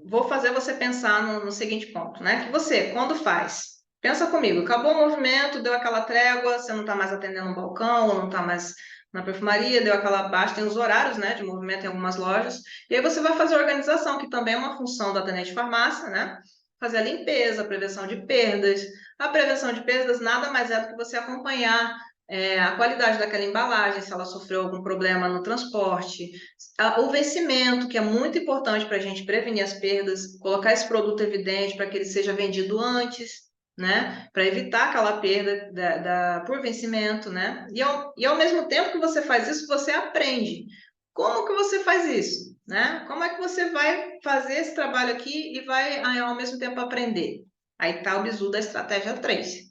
vou fazer você pensar no seguinte ponto, né? Que você, quando faz, pensa comigo, acabou o movimento, deu aquela trégua, você não está mais atendendo um balcão, ou não está mais na perfumaria, deu aquela baixa, tem os horários, né, de movimento em algumas lojas, e aí você vai fazer a organização, que também é uma função do atendente de farmácia, né? Fazer a limpeza, a prevenção de perdas. A prevenção de perdas nada mais é do que você acompanhar a qualidade daquela embalagem, se ela sofreu algum problema no transporte, o vencimento, que é muito importante para a gente prevenir as perdas, colocar esse produto evidente para que ele seja vendido antes, né? Para evitar aquela perda por vencimento, né? E ao mesmo tempo que você faz isso, você aprende. Como que você faz isso, né? Como é que você vai fazer esse trabalho aqui e vai, ao mesmo tempo, aprender? Aí está o bizu da estratégia 3.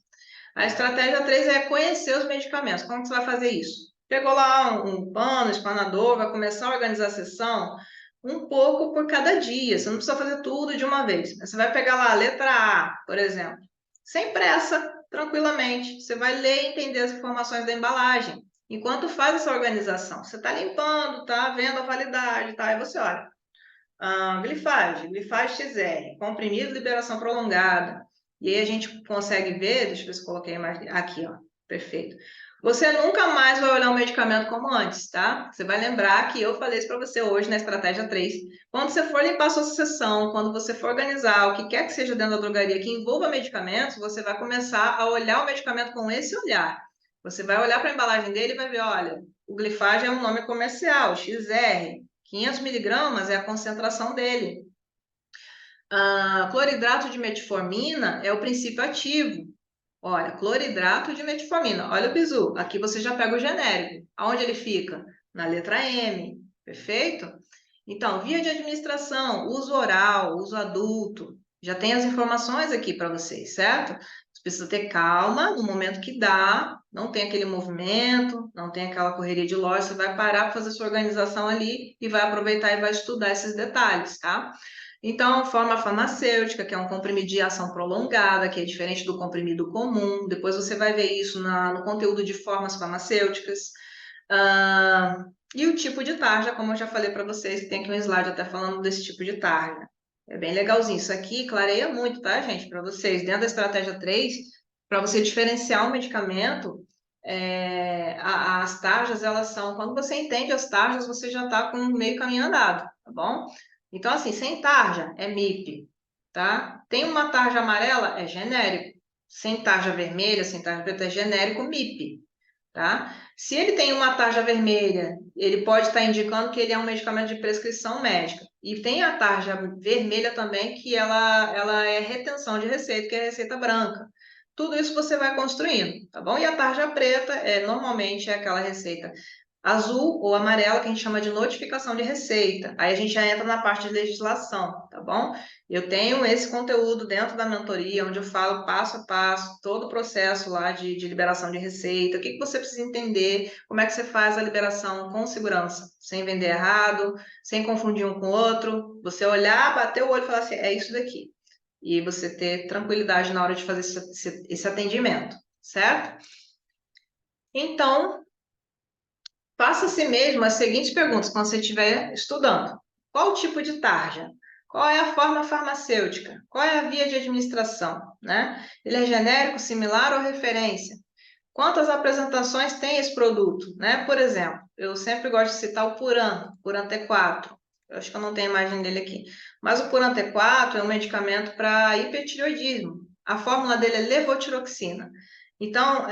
A estratégia 3 é conhecer os medicamentos. Como que você vai fazer isso? Pegou lá um pano, espanador, vai começar a organizar a sessão um pouco por cada dia. Você não precisa fazer tudo de uma vez. Você vai pegar lá a letra A, por exemplo, sem pressa, tranquilamente. Você vai ler e entender as informações da embalagem. Enquanto faz essa organização, você está limpando, está vendo a validade, tá? Aí você olha. Glifage XR, comprimido de liberação prolongada. E aí a gente consegue ver, deixa eu ver se coloquei mais aqui, ó, perfeito. Você nunca mais vai olhar o medicamento como antes, tá? Você vai lembrar que eu falei isso para você hoje na estratégia 3. Quando você for limpar a sua sessão, quando você for organizar o que quer que seja dentro da drogaria que envolva medicamentos, você vai começar a olhar o medicamento com esse olhar. Você vai olhar para a embalagem dele e vai ver, olha, o glifage é um nome comercial, XR, 500 miligramas é a concentração dele. Cloridrato de metformina é o princípio ativo. Olha, cloridrato de metformina. Olha o bizu. Aqui você já pega o genérico. Aonde ele fica? Na letra M. Perfeito? Então, via de administração, uso oral, uso adulto. Já tem as informações aqui para vocês, certo? Você precisa ter calma no momento que dá, não tem aquele movimento, não tem aquela correria de loja, você vai parar para fazer sua organização ali e vai aproveitar e vai estudar esses detalhes, tá? Então, forma farmacêutica, que é um comprimido de ação prolongada, que é diferente do comprimido comum. Depois você vai ver isso no conteúdo de formas farmacêuticas. E o tipo de tarja, como eu já falei para vocês, tem aqui um slide até falando desse tipo de tarja. É bem legalzinho. Isso aqui clareia muito, tá, gente? Para vocês. Dentro da estratégia 3, para você diferenciar um medicamento, as tarjas, elas são... Quando você entende as tarjas, você já está com meio caminho andado, tá bom? Então, assim, sem tarja é MIP, tá? Tem uma tarja amarela, é genérico. Sem tarja vermelha, sem tarja preta, é genérico MIP, tá? Se ele tem uma tarja vermelha, ele pode estar indicando que ele é um medicamento de prescrição médica. E tem a tarja vermelha também, que ela é retenção de receita, que é receita branca. Tudo isso você vai construindo, tá bom? E a tarja preta, normalmente, é aquela receita azul ou amarela, que a gente chama de notificação de receita. Aí a gente já entra na parte de legislação, tá bom? Eu tenho esse conteúdo dentro da mentoria, onde eu falo passo a passo, todo o processo lá de liberação de receita, o que você precisa entender, como é que você faz a liberação com segurança, sem vender errado, sem confundir um com o outro, você olhar, bater o olho e falar assim, é isso daqui. E você ter tranquilidade na hora de fazer esse atendimento, certo? Então, faça a si mesmo as seguintes perguntas quando você estiver estudando. Qual o tipo de tarja? Qual é a forma farmacêutica? Qual é a via de administração? Né? Ele é genérico, similar ou referência? Quantas apresentações tem esse produto? Né? Por exemplo, eu sempre gosto de citar o Puran T4. Eu acho que eu não tenho a imagem dele aqui. Mas o Puran T4 é um medicamento para hipertireoidismo. A fórmula dele é levotiroxina. Então,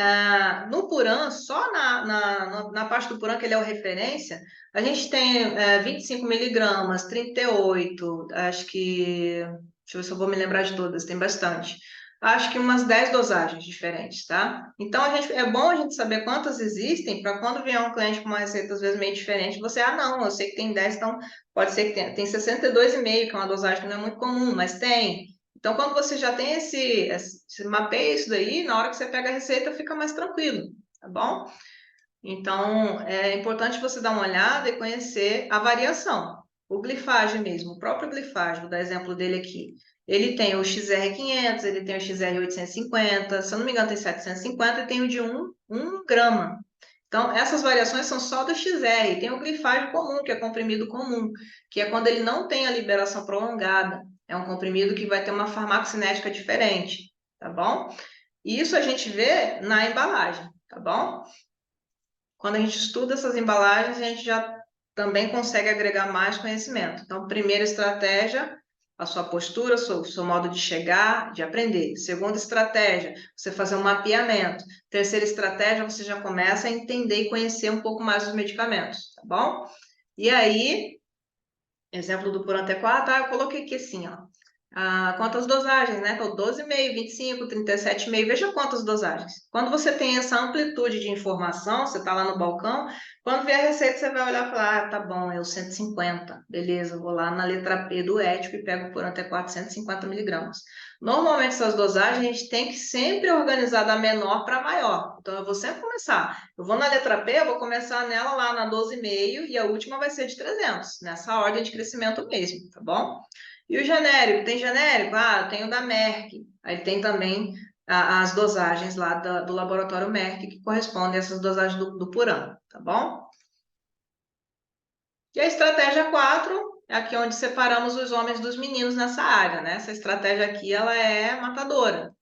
no Puran, só na parte do Puran, que ele é o referência, a gente tem 25 miligramas, 38, acho que... Deixa eu ver se eu vou me lembrar de todas, tem bastante. Acho que umas 10 dosagens diferentes, tá? Então, é bom a gente saber quantas existem, para quando vier um cliente com uma receita, às vezes, meio diferente, você, não, eu sei que tem 10, então pode ser que tem 62,5, que é uma dosagem que não é muito comum, mas tem. Então, quando você já tem mapeia isso daí, na hora que você pega a receita, fica mais tranquilo, tá bom? Então, é importante você dar uma olhada e conhecer a variação. O glifage mesmo, o próprio glifage, vou dar exemplo dele aqui. ele tem o XR500, ele tem o XR850, se eu não me engano tem 750 e tem o de 1 grama. Então, essas variações são só do XR. Tem o glifage comum, que é comprimido comum, que é quando ele não tem a liberação prolongada. É um comprimido que vai ter uma farmacocinética diferente, tá bom? E isso a gente vê na embalagem, tá bom? Quando a gente estuda essas embalagens, a gente já também consegue agregar mais conhecimento. Então, primeira estratégia, a sua postura, o seu modo de chegar, de aprender. Segunda estratégia, você fazer um mapeamento. Terceira estratégia, você já começa a entender e conhecer um pouco mais os medicamentos, tá bom? E aí, exemplo do Puran T4, eu coloquei aqui assim, ó. Quantas dosagens, né? Então, 12,5, 25, 37,5, veja quantas dosagens. Quando você tem essa amplitude de informação, você está lá no balcão, quando vier a receita, você vai olhar e falar, tá bom, é o 150, beleza, vou lá na letra P do ético e pego por até 450 miligramas. Normalmente, essas dosagens, a gente tem que sempre organizar da menor para maior. Então, eu vou sempre começar. Eu vou na letra P, eu vou começar nela lá na 12,5 e a última vai ser de 300, nessa ordem de crescimento mesmo, tá bom? E o genérico? Tem genérico? Tem o da Merck. Aí tem também as dosagens lá do laboratório Merck, que correspondem a essas dosagens do por ano, tá bom? E a estratégia 4 é aqui onde separamos os homens dos meninos nessa área, né? Essa estratégia aqui, ela é matadora.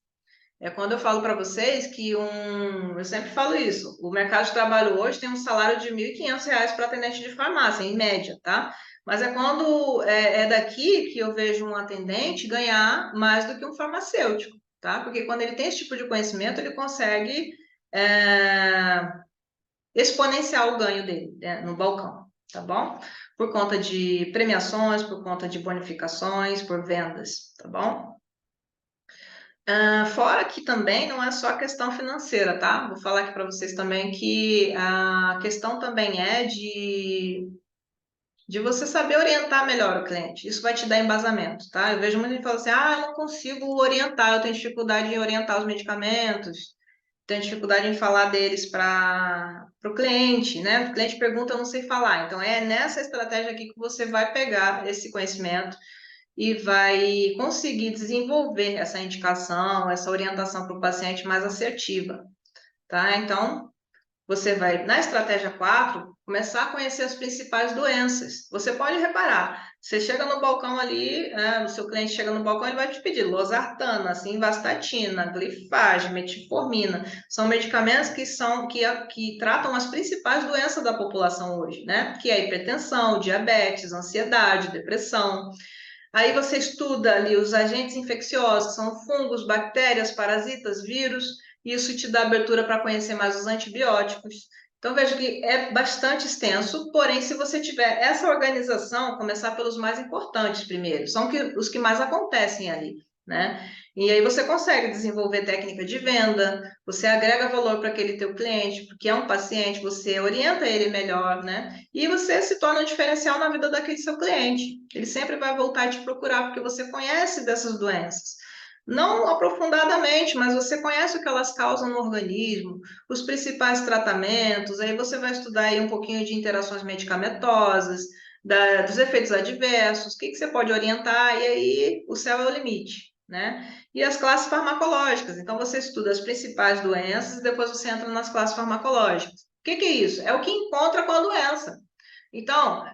É quando eu falo para vocês que eu sempre falo isso, o mercado de trabalho hoje tem um salário de R$ 1.500 para atendente de farmácia, em média, tá? Mas é quando é daqui que eu vejo um atendente ganhar mais do que um farmacêutico, tá? Porque quando ele tem esse tipo de conhecimento, ele consegue é, exponenciar o ganho dele, né, no balcão, tá bom? Por conta de premiações, por conta de bonificações, por vendas, tá bom? Fora que também não é só a questão financeira, tá? Vou falar aqui para vocês também que a questão também é de você saber orientar melhor o cliente. Isso vai te dar embasamento, tá? Eu vejo muita gente falando assim, eu não consigo orientar, eu tenho dificuldade em orientar os medicamentos, tenho dificuldade em falar deles para o cliente, né? O cliente pergunta, eu não sei falar. Então, é nessa estratégia aqui que você vai pegar esse conhecimento e vai conseguir desenvolver essa indicação, essa orientação para o paciente mais assertiva, tá? Então, você vai, na estratégia 4, começar a conhecer as principais doenças. Você pode reparar, você chega no balcão ali, o seu cliente chega no balcão, ele vai te pedir losartana, simvastatina, glifage, metformina. São medicamentos que tratam as principais doenças da população hoje, né? Que é hipertensão, diabetes, ansiedade, depressão. Aí você estuda ali os agentes infecciosos, são fungos, bactérias, parasitas, vírus, e isso te dá abertura para conhecer mais os antibióticos. Então, veja que é bastante extenso, porém, se você tiver essa organização, começar pelos mais importantes primeiro, são os que mais acontecem ali, né? E aí você consegue desenvolver técnica de venda, você agrega valor para aquele teu cliente, porque é um paciente, você orienta ele melhor, né? E você se torna um diferencial na vida daquele seu cliente. Ele sempre vai voltar e te procurar, porque você conhece dessas doenças. Não aprofundadamente, mas você conhece o que elas causam no organismo, os principais tratamentos, aí você vai estudar aí um pouquinho de interações medicamentosas, dos efeitos adversos, o que você pode orientar, e aí o céu é o limite, né? E as classes farmacológicas, então você estuda as principais doenças e depois você entra nas classes farmacológicas. O que é isso? É o que encontra com a doença. Então,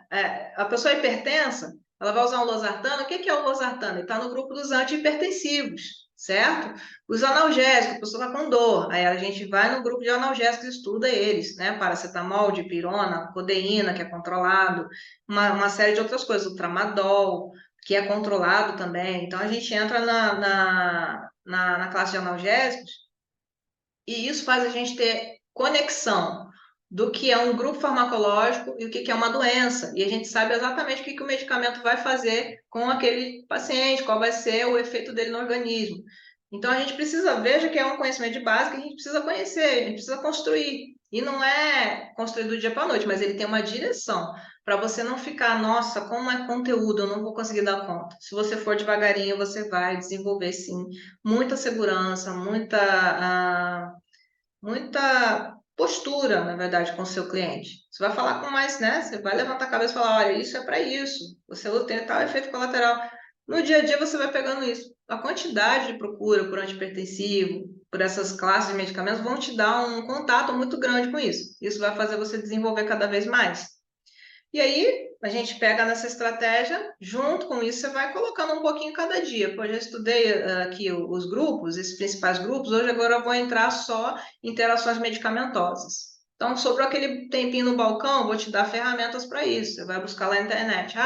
a pessoa hipertensa, ela vai usar um losartano. O que é o losartano? Ele está no grupo dos antihipertensivos, certo? Os analgésicos, a pessoa está com dor. Aí a gente vai no grupo de analgésicos e estuda eles, né? Paracetamol, dipirona, codeína, que é controlado, uma série de outras coisas, o tramadol, que é controlado também. Então, a gente entra na classe de analgésicos e isso faz a gente ter conexão do que é um grupo farmacológico e o que é uma doença. E a gente sabe exatamente o que o medicamento vai fazer com aquele paciente, qual vai ser o efeito dele no organismo. Então, a gente precisa, veja que é um conhecimento de base que a gente precisa conhecer, a gente precisa construir. E não é construir do dia para a noite, mas ele tem uma direção para você não ficar, nossa, como é conteúdo, eu não vou conseguir dar conta. Se você for devagarinho, você vai desenvolver, sim, muita segurança, muita postura, na verdade, com o seu cliente. Você vai falar com mais, né? Você vai levantar a cabeça e falar, olha, isso é para isso. Você tem tal efeito colateral. No dia a dia você vai pegando isso. A quantidade de procura por antihipertensivo, por essas classes de medicamentos, vão te dar um contato muito grande com isso. Isso vai fazer você desenvolver cada vez mais. E aí, a gente pega nessa estratégia, junto com isso, você vai colocando um pouquinho cada dia. Pô, eu já estudei aqui os grupos, esses principais grupos, hoje agora eu vou entrar só em interações medicamentosas. Então, sobrou aquele tempinho no balcão, vou te dar ferramentas para isso. Você vai buscar lá na internet.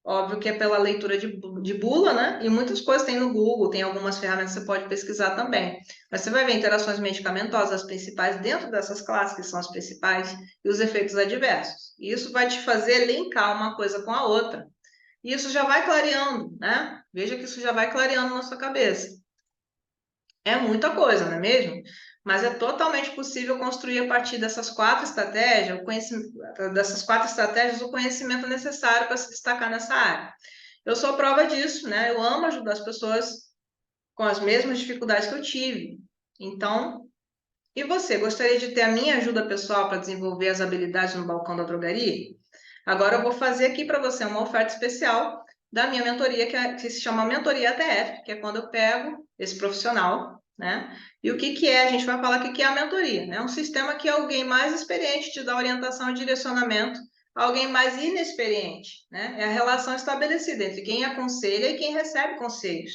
Óbvio que é pela leitura de bula, né? E muitas coisas tem no Google, tem algumas ferramentas que você pode pesquisar também. Mas você vai ver interações medicamentosas, as principais dentro dessas classes, que são as principais, e os efeitos adversos. E isso vai te fazer linkar uma coisa com a outra. E isso já vai clareando, né? Veja que isso já vai clareando na sua cabeça. É muita coisa, não é mesmo? Mas é totalmente possível construir a partir dessas quatro estratégias, o conhecimento necessário para se destacar nessa área. Eu sou prova disso, né? Eu amo ajudar as pessoas com as mesmas dificuldades que eu tive. Então, e você, gostaria de ter a minha ajuda pessoal para desenvolver as habilidades no balcão da drogaria? Agora eu vou fazer aqui para você uma oferta especial da minha mentoria, que se chama Mentoria ATF, que é quando eu pego esse profissional, né? E o que que é? A gente vai falar o que é a mentoria, né? É um sistema que alguém mais experiente te dá orientação e direcionamento a alguém mais inexperiente, né? É a relação estabelecida entre quem aconselha e quem recebe conselhos.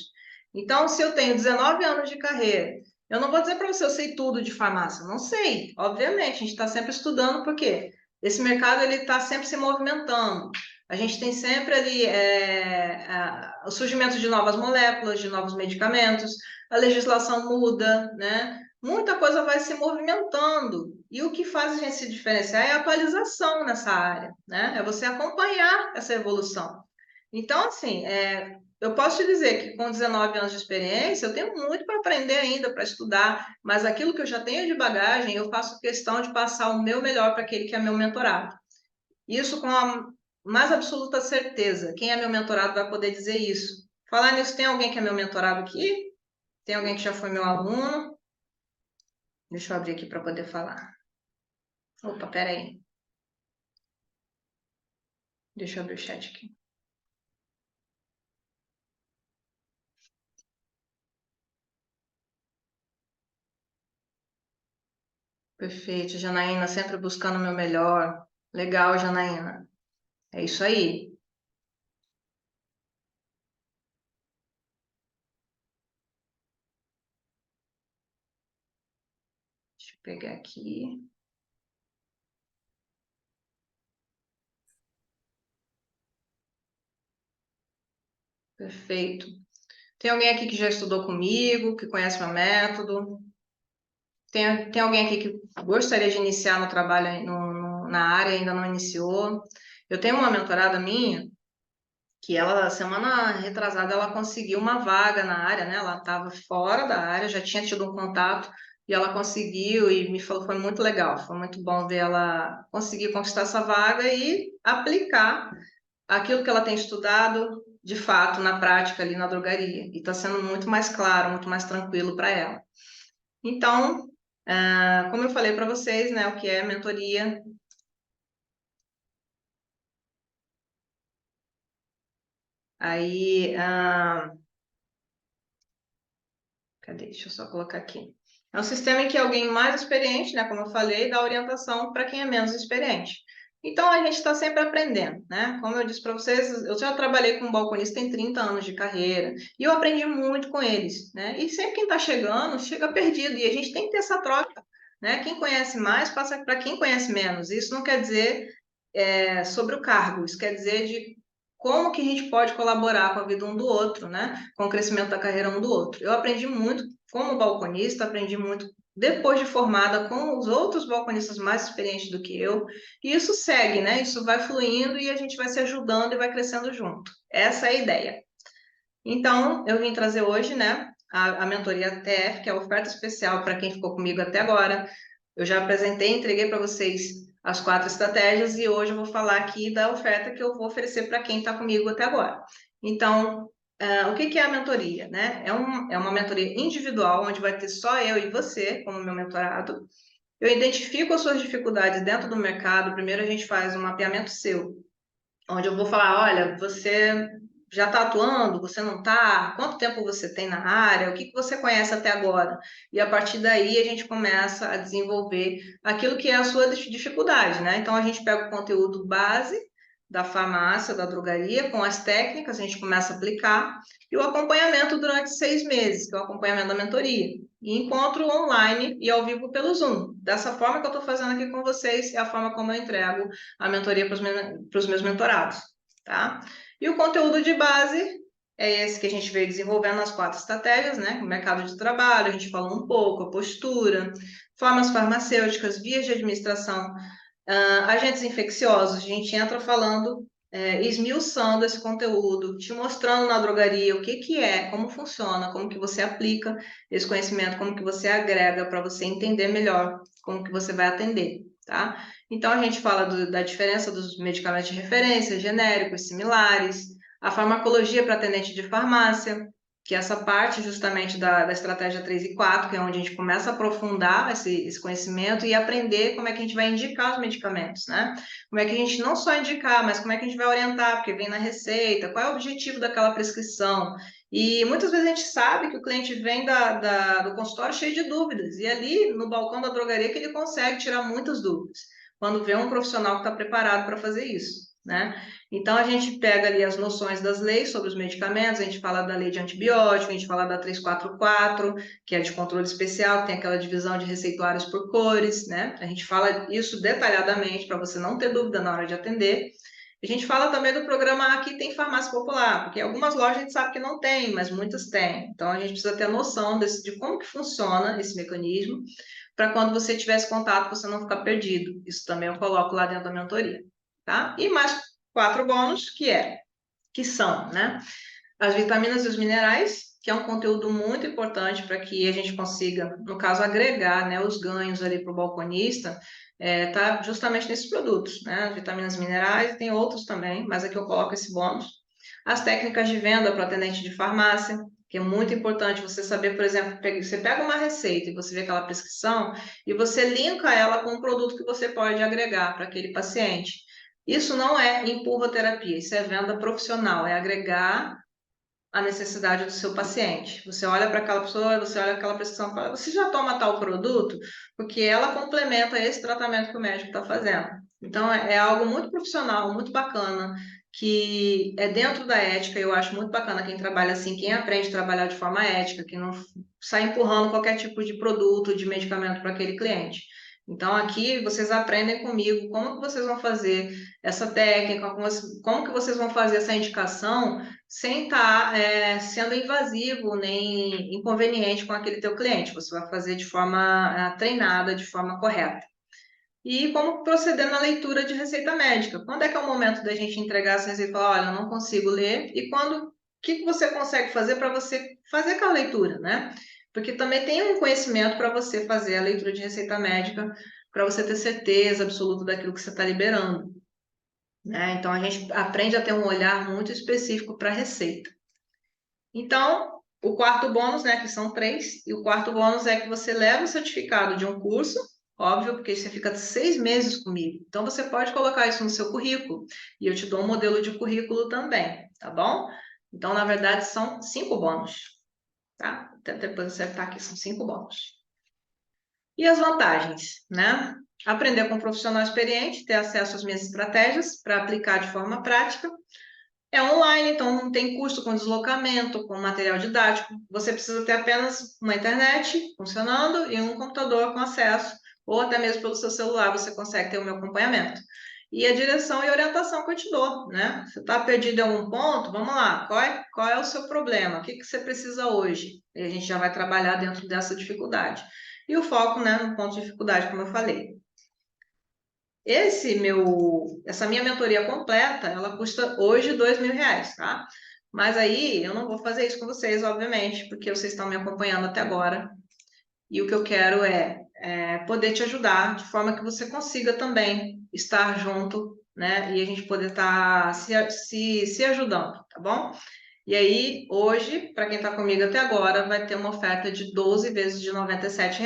Então, se eu tenho 19 anos de carreira, eu não vou dizer para você eu sei tudo de farmácia, não sei. Obviamente, a gente está sempre estudando, porque esse mercado ele está sempre se movimentando. A gente tem sempre ali o surgimento de novas moléculas, de novos medicamentos, a legislação muda, né? Muita coisa vai se movimentando. E o que faz a gente se diferenciar é a atualização nessa área, né? É você acompanhar essa evolução. Então, assim, eu posso te dizer que com 19 anos de experiência, eu tenho muito para aprender ainda, para estudar, mas aquilo que eu já tenho de bagagem, eu faço questão de passar o meu melhor para aquele que é meu mentorado. Isso com a mais absoluta certeza. Quem é meu mentorado vai poder dizer isso. Falar nisso, tem alguém que é meu mentorado aqui? Tem alguém que já foi meu aluno? Deixa eu abrir aqui para poder falar. Opa, peraí. Deixa eu abrir o chat aqui. Perfeito, Janaína, sempre buscando o meu melhor. Legal, Janaína. É isso aí. Deixa eu pegar aqui. Perfeito. Tem alguém aqui que já estudou comigo, que conhece meu método? Tem alguém aqui que gostaria de iniciar no trabalho na área e ainda não iniciou? Eu tenho uma mentorada minha que ela, semana retrasada, ela conseguiu uma vaga na área, né? Ela estava fora da área, já tinha tido um contato e ela conseguiu e me falou, foi muito legal, foi muito bom ver ela conseguir conquistar essa vaga e aplicar aquilo que ela tem estudado, de fato, na prática ali na drogaria. E está sendo muito mais claro, muito mais tranquilo para ela. Então, como eu falei para vocês, né, o que é mentoria? Aí, cadê? Deixa eu só colocar aqui. É um sistema em que alguém mais experiente, né, como eu falei, dá orientação para quem é menos experiente. Então, a gente está sempre aprendendo, né? Como eu disse para vocês, eu já trabalhei com balconista, tem 30 anos de carreira, e eu aprendi muito com eles, né? E sempre quem está chegando, chega perdido, e a gente tem que ter essa troca, né? Quem conhece mais, passa para quem conhece menos. Isso não quer dizer sobre o cargo, isso quer dizer de como que a gente pode colaborar com a vida um do outro, né? Com o crescimento da carreira um do outro. Eu aprendi muito como balconista, aprendi muito depois de formada com os outros balconistas mais experientes do que eu, e isso segue, né? Isso vai fluindo e a gente vai se ajudando e vai crescendo junto. Essa é a ideia. Então, eu vim trazer hoje, né, a mentoria TF, que é a oferta especial para quem ficou comigo até agora. Eu já apresentei, entreguei para vocês as quatro estratégias e hoje eu vou falar aqui da oferta que eu vou oferecer para quem está comigo até agora. Então, o que que é a mentoria, né? É uma mentoria individual, onde vai ter só eu e você como meu mentorado. Eu identifico as suas dificuldades dentro do mercado. Primeiro a gente faz um mapeamento seu, onde eu vou falar, olha, você já está atuando? Você não está? Quanto tempo você tem na área? O que você conhece até agora? E a partir daí a gente começa a desenvolver aquilo que é a sua dificuldade, né? Então a gente pega o conteúdo base da farmácia, da drogaria, com as técnicas, a gente começa a aplicar, e o acompanhamento durante 6 meses, que é o acompanhamento da mentoria. E encontro online e ao vivo pelo Zoom. Dessa forma que eu estou fazendo aqui com vocês, é a forma como eu entrego a mentoria para os meus mentorados, tá? E o conteúdo de base é esse que a gente veio desenvolvendo nas 4 estratégias, né? O mercado de trabalho, a gente falou um pouco, a postura, formas farmacêuticas, vias de administração, agentes infecciosos, a gente entra falando, esmiuçando esse conteúdo, te mostrando na drogaria o que que é, como funciona, como que você aplica esse conhecimento, como que você agrega para você entender melhor como que você vai atender, tá? Então, a gente fala da diferença dos medicamentos de referência, genéricos, similares, a farmacologia para atendente de farmácia, que é essa parte justamente da estratégia 3 e 4, que é onde a gente começa a aprofundar esse conhecimento e aprender como é que a gente vai indicar os medicamentos, né? Como é que a gente não só indicar, mas como é que a gente vai orientar, porque vem na receita, qual é o objetivo daquela prescrição. E muitas vezes a gente sabe que o cliente vem do consultório cheio de dúvidas, e ali no balcão da drogaria que ele consegue tirar muitas dúvidas, quando vê um profissional que está preparado para fazer isso, né? Então, a gente pega ali as noções das leis sobre os medicamentos, a gente fala da lei de antibiótico, a gente fala da 344, que é de controle especial, que tem aquela divisão de receituários por cores, né? A gente fala isso detalhadamente para você não ter dúvida na hora de atender. A gente fala também do programa Aqui Tem Farmácia Popular, porque algumas lojas a gente sabe que não tem, mas muitas têm. Então, a gente precisa ter a noção de como que funciona esse mecanismo, para quando você tiver esse contato, você não ficar perdido. Isso também eu coloco lá dentro da mentoria, tá? E mais 4 bônus, que são, né? As vitaminas e os minerais, que é um conteúdo muito importante para que a gente consiga, no caso, agregar, né, os ganhos ali para o balconista, tá justamente nesses produtos, né? As vitaminas e minerais, tem outros também, mas aqui eu coloco esse bônus. As técnicas de venda para o atendente de farmácia, que é muito importante você saber, por exemplo, você pega uma receita e você vê aquela prescrição e você linka ela com um produto que você pode agregar para aquele paciente. Isso não é empurroterapia, isso é venda profissional, é agregar a necessidade do seu paciente. Você olha para aquela pessoa, você olha aquela prescrição e fala, você já toma tal produto? Porque ela complementa esse tratamento que o médico está fazendo. Então, é algo muito profissional, muito bacana, que é dentro da ética, eu acho muito bacana quem trabalha assim, quem aprende a trabalhar de forma ética, que não sai empurrando qualquer tipo de produto, de medicamento para aquele cliente. Então, aqui vocês aprendem comigo como que vocês vão fazer essa técnica, como que vocês vão fazer essa indicação sem estar sendo invasivo nem inconveniente com aquele teu cliente. Você vai fazer de forma treinada, de forma correta. E como proceder na leitura de receita médica. Quando é que é o momento da gente entregar essa receita e falar, olha, eu não consigo ler, e o que você consegue fazer para você fazer aquela leitura, né? Porque também tem um conhecimento para você fazer a leitura de receita médica, para você ter certeza absoluta daquilo que você está liberando, né? Então, a gente aprende a ter um olhar muito específico para a receita. Então, o quarto bônus, né, que são 3, e o quarto bônus é que você leva o certificado de um curso, óbvio, porque você fica 6 meses comigo. Então, você pode colocar isso no seu currículo, e eu te dou um modelo de currículo também, tá bom? Então, na verdade, são 5 bônus, tá? Até depois acertar aqui, são 5 bônus. E as vantagens, né? Aprender com um profissional experiente, ter acesso às minhas estratégias para aplicar de forma prática. É online, então não tem custo com deslocamento, com material didático. Você precisa ter apenas uma internet funcionando e um computador com acesso, ou até mesmo pelo seu celular você consegue ter o meu acompanhamento. E a direção e orientação que eu te dou, né? Você está perdido em algum ponto? Vamos lá, qual é o seu problema? O que você precisa hoje? E a gente já vai trabalhar dentro dessa dificuldade. E o foco, né, no ponto de dificuldade, como eu falei. Essa minha mentoria completa, ela custa hoje R$ 2.000, tá? Mas aí eu não vou fazer isso com vocês, obviamente, porque vocês estão me acompanhando até agora. E o que eu quero é poder te ajudar de forma que você consiga também estar junto, né? E a gente poder estar se ajudando, tá bom? E aí, hoje, para quem está comigo até agora, vai ter uma oferta de 12 vezes de R$ 97.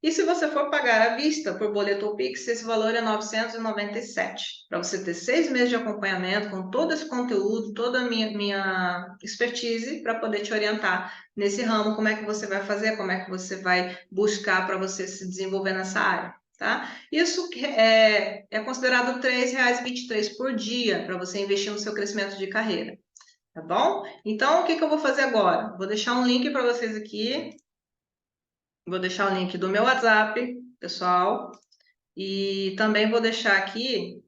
E se você for pagar à vista por boleto ou Pix, esse valor é R$ 997, para você ter 6 meses de acompanhamento com todo esse conteúdo, toda a minha expertise para poder te orientar nesse ramo, como é que você vai fazer, como é que você vai buscar para você se desenvolver nessa área, tá? Isso é considerado R$ 3,23 por dia para você investir no seu crescimento de carreira, tá bom? Então, o que eu vou fazer agora? Vou deixar um link para vocês aqui. Vou deixar o link do meu WhatsApp, pessoal, e também vou deixar aqui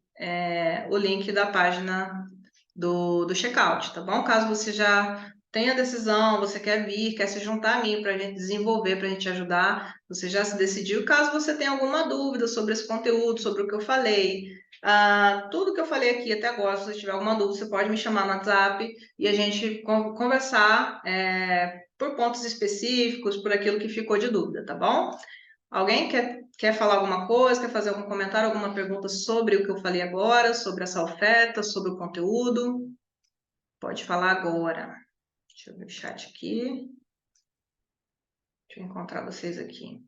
o link da página do checkout, tá bom? Caso você já tenha decisão, você quer vir, quer se juntar a mim para a gente desenvolver, para a gente ajudar, você já se decidiu. Caso você tenha alguma dúvida sobre esse conteúdo, sobre o que eu falei, tudo que eu falei aqui até agora, se você tiver alguma dúvida, você pode me chamar no WhatsApp e a gente conversar por pontos específicos, por aquilo que ficou de dúvida, tá bom? Alguém quer falar alguma coisa, quer fazer algum comentário, alguma pergunta sobre o que eu falei agora, sobre essa oferta, sobre o conteúdo? Pode falar agora. Deixa eu ver o chat aqui. Deixa eu encontrar vocês aqui.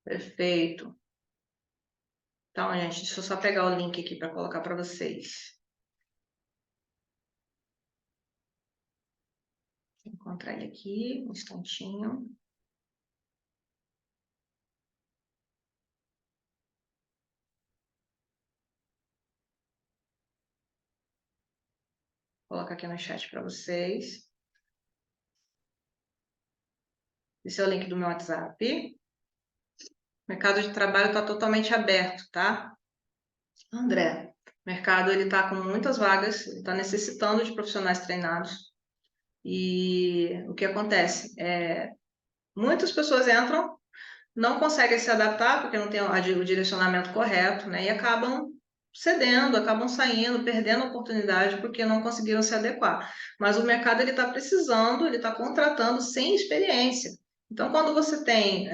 Perfeito. Então, gente, deixa eu só pegar o link aqui para colocar para vocês. Vou encontrar ele aqui, um instantinho. Vou colocar aqui no chat para vocês. Esse é o link do meu WhatsApp. O mercado de trabalho está totalmente aberto, tá? André, o mercado está com muitas vagas, ele está necessitando de profissionais treinados. E o que acontece? Muitas pessoas entram, não conseguem se adaptar porque não tem o direcionamento correto, né? E acabam cedendo, acabam saindo, perdendo a oportunidade porque não conseguiram se adequar. Mas o mercado ele está precisando, ele está contratando sem experiência. Então, quando você tem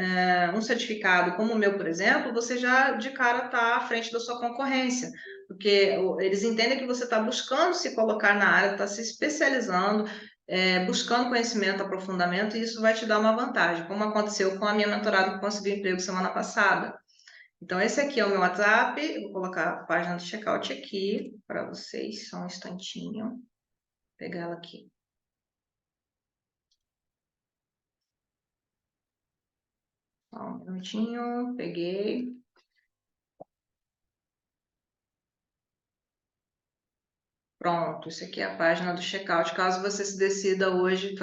um certificado como o meu, por exemplo, você já de cara está à frente da sua concorrência, porque eles entendem que você está buscando se colocar na área, está se especializando, buscando conhecimento, aprofundamento, e isso vai te dar uma vantagem, como aconteceu com a minha mentorada que conseguiu emprego semana passada. Então, esse aqui é o meu WhatsApp, eu vou colocar a página do checkout aqui para vocês, só um instantinho, vou pegar ela aqui. Só um minutinho, peguei. Pronto, isso aqui é a página do checkout. Caso você se decida hoje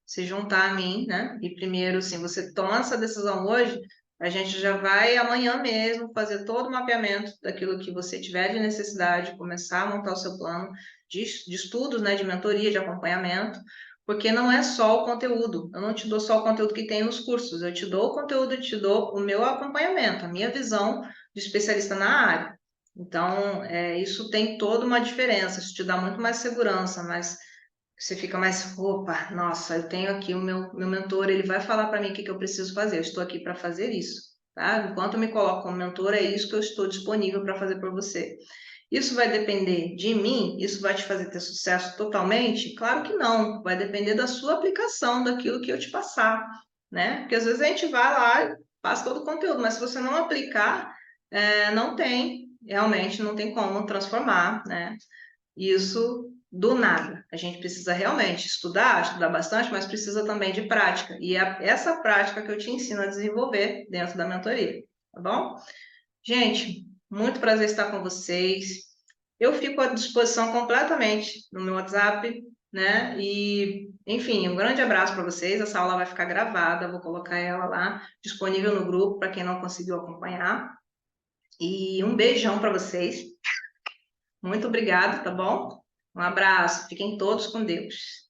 se juntar a mim, né? E primeiro, se você toma essa decisão hoje, a gente já vai amanhã mesmo fazer todo o mapeamento daquilo que você tiver de necessidade, começar a montar o seu plano de estudos, né? De mentoria, de acompanhamento, porque não é só o conteúdo. Eu não te dou só o conteúdo que tem nos cursos, eu te dou o conteúdo, eu te dou o meu acompanhamento, a minha visão de especialista na área. Então, isso tem toda uma diferença, isso te dá muito mais segurança, mas você fica mais, opa, nossa, eu tenho aqui o meu mentor, ele vai falar para mim o que eu preciso fazer, eu estou aqui para fazer isso, tá? Enquanto eu me coloco como mentor, é isso que eu estou disponível para fazer por você. Isso vai depender de mim? Isso vai te fazer ter sucesso totalmente? Claro que não, vai depender da sua aplicação, daquilo que eu te passar, né? Porque às vezes a gente vai lá, passa todo o conteúdo, mas se você não aplicar, não tem, realmente não tem como transformar, né? Isso do nada. A gente precisa realmente estudar bastante, mas precisa também de prática. E é essa prática que eu te ensino a desenvolver dentro da mentoria, tá bom? Gente, muito prazer estar com vocês. Eu fico à disposição completamente no meu WhatsApp, né? E, enfim, um grande abraço para vocês. Essa aula vai ficar gravada, vou colocar ela lá disponível no grupo para quem não conseguiu acompanhar. E um beijão para vocês. Muito obrigada, tá bom? Um abraço. Fiquem todos com Deus.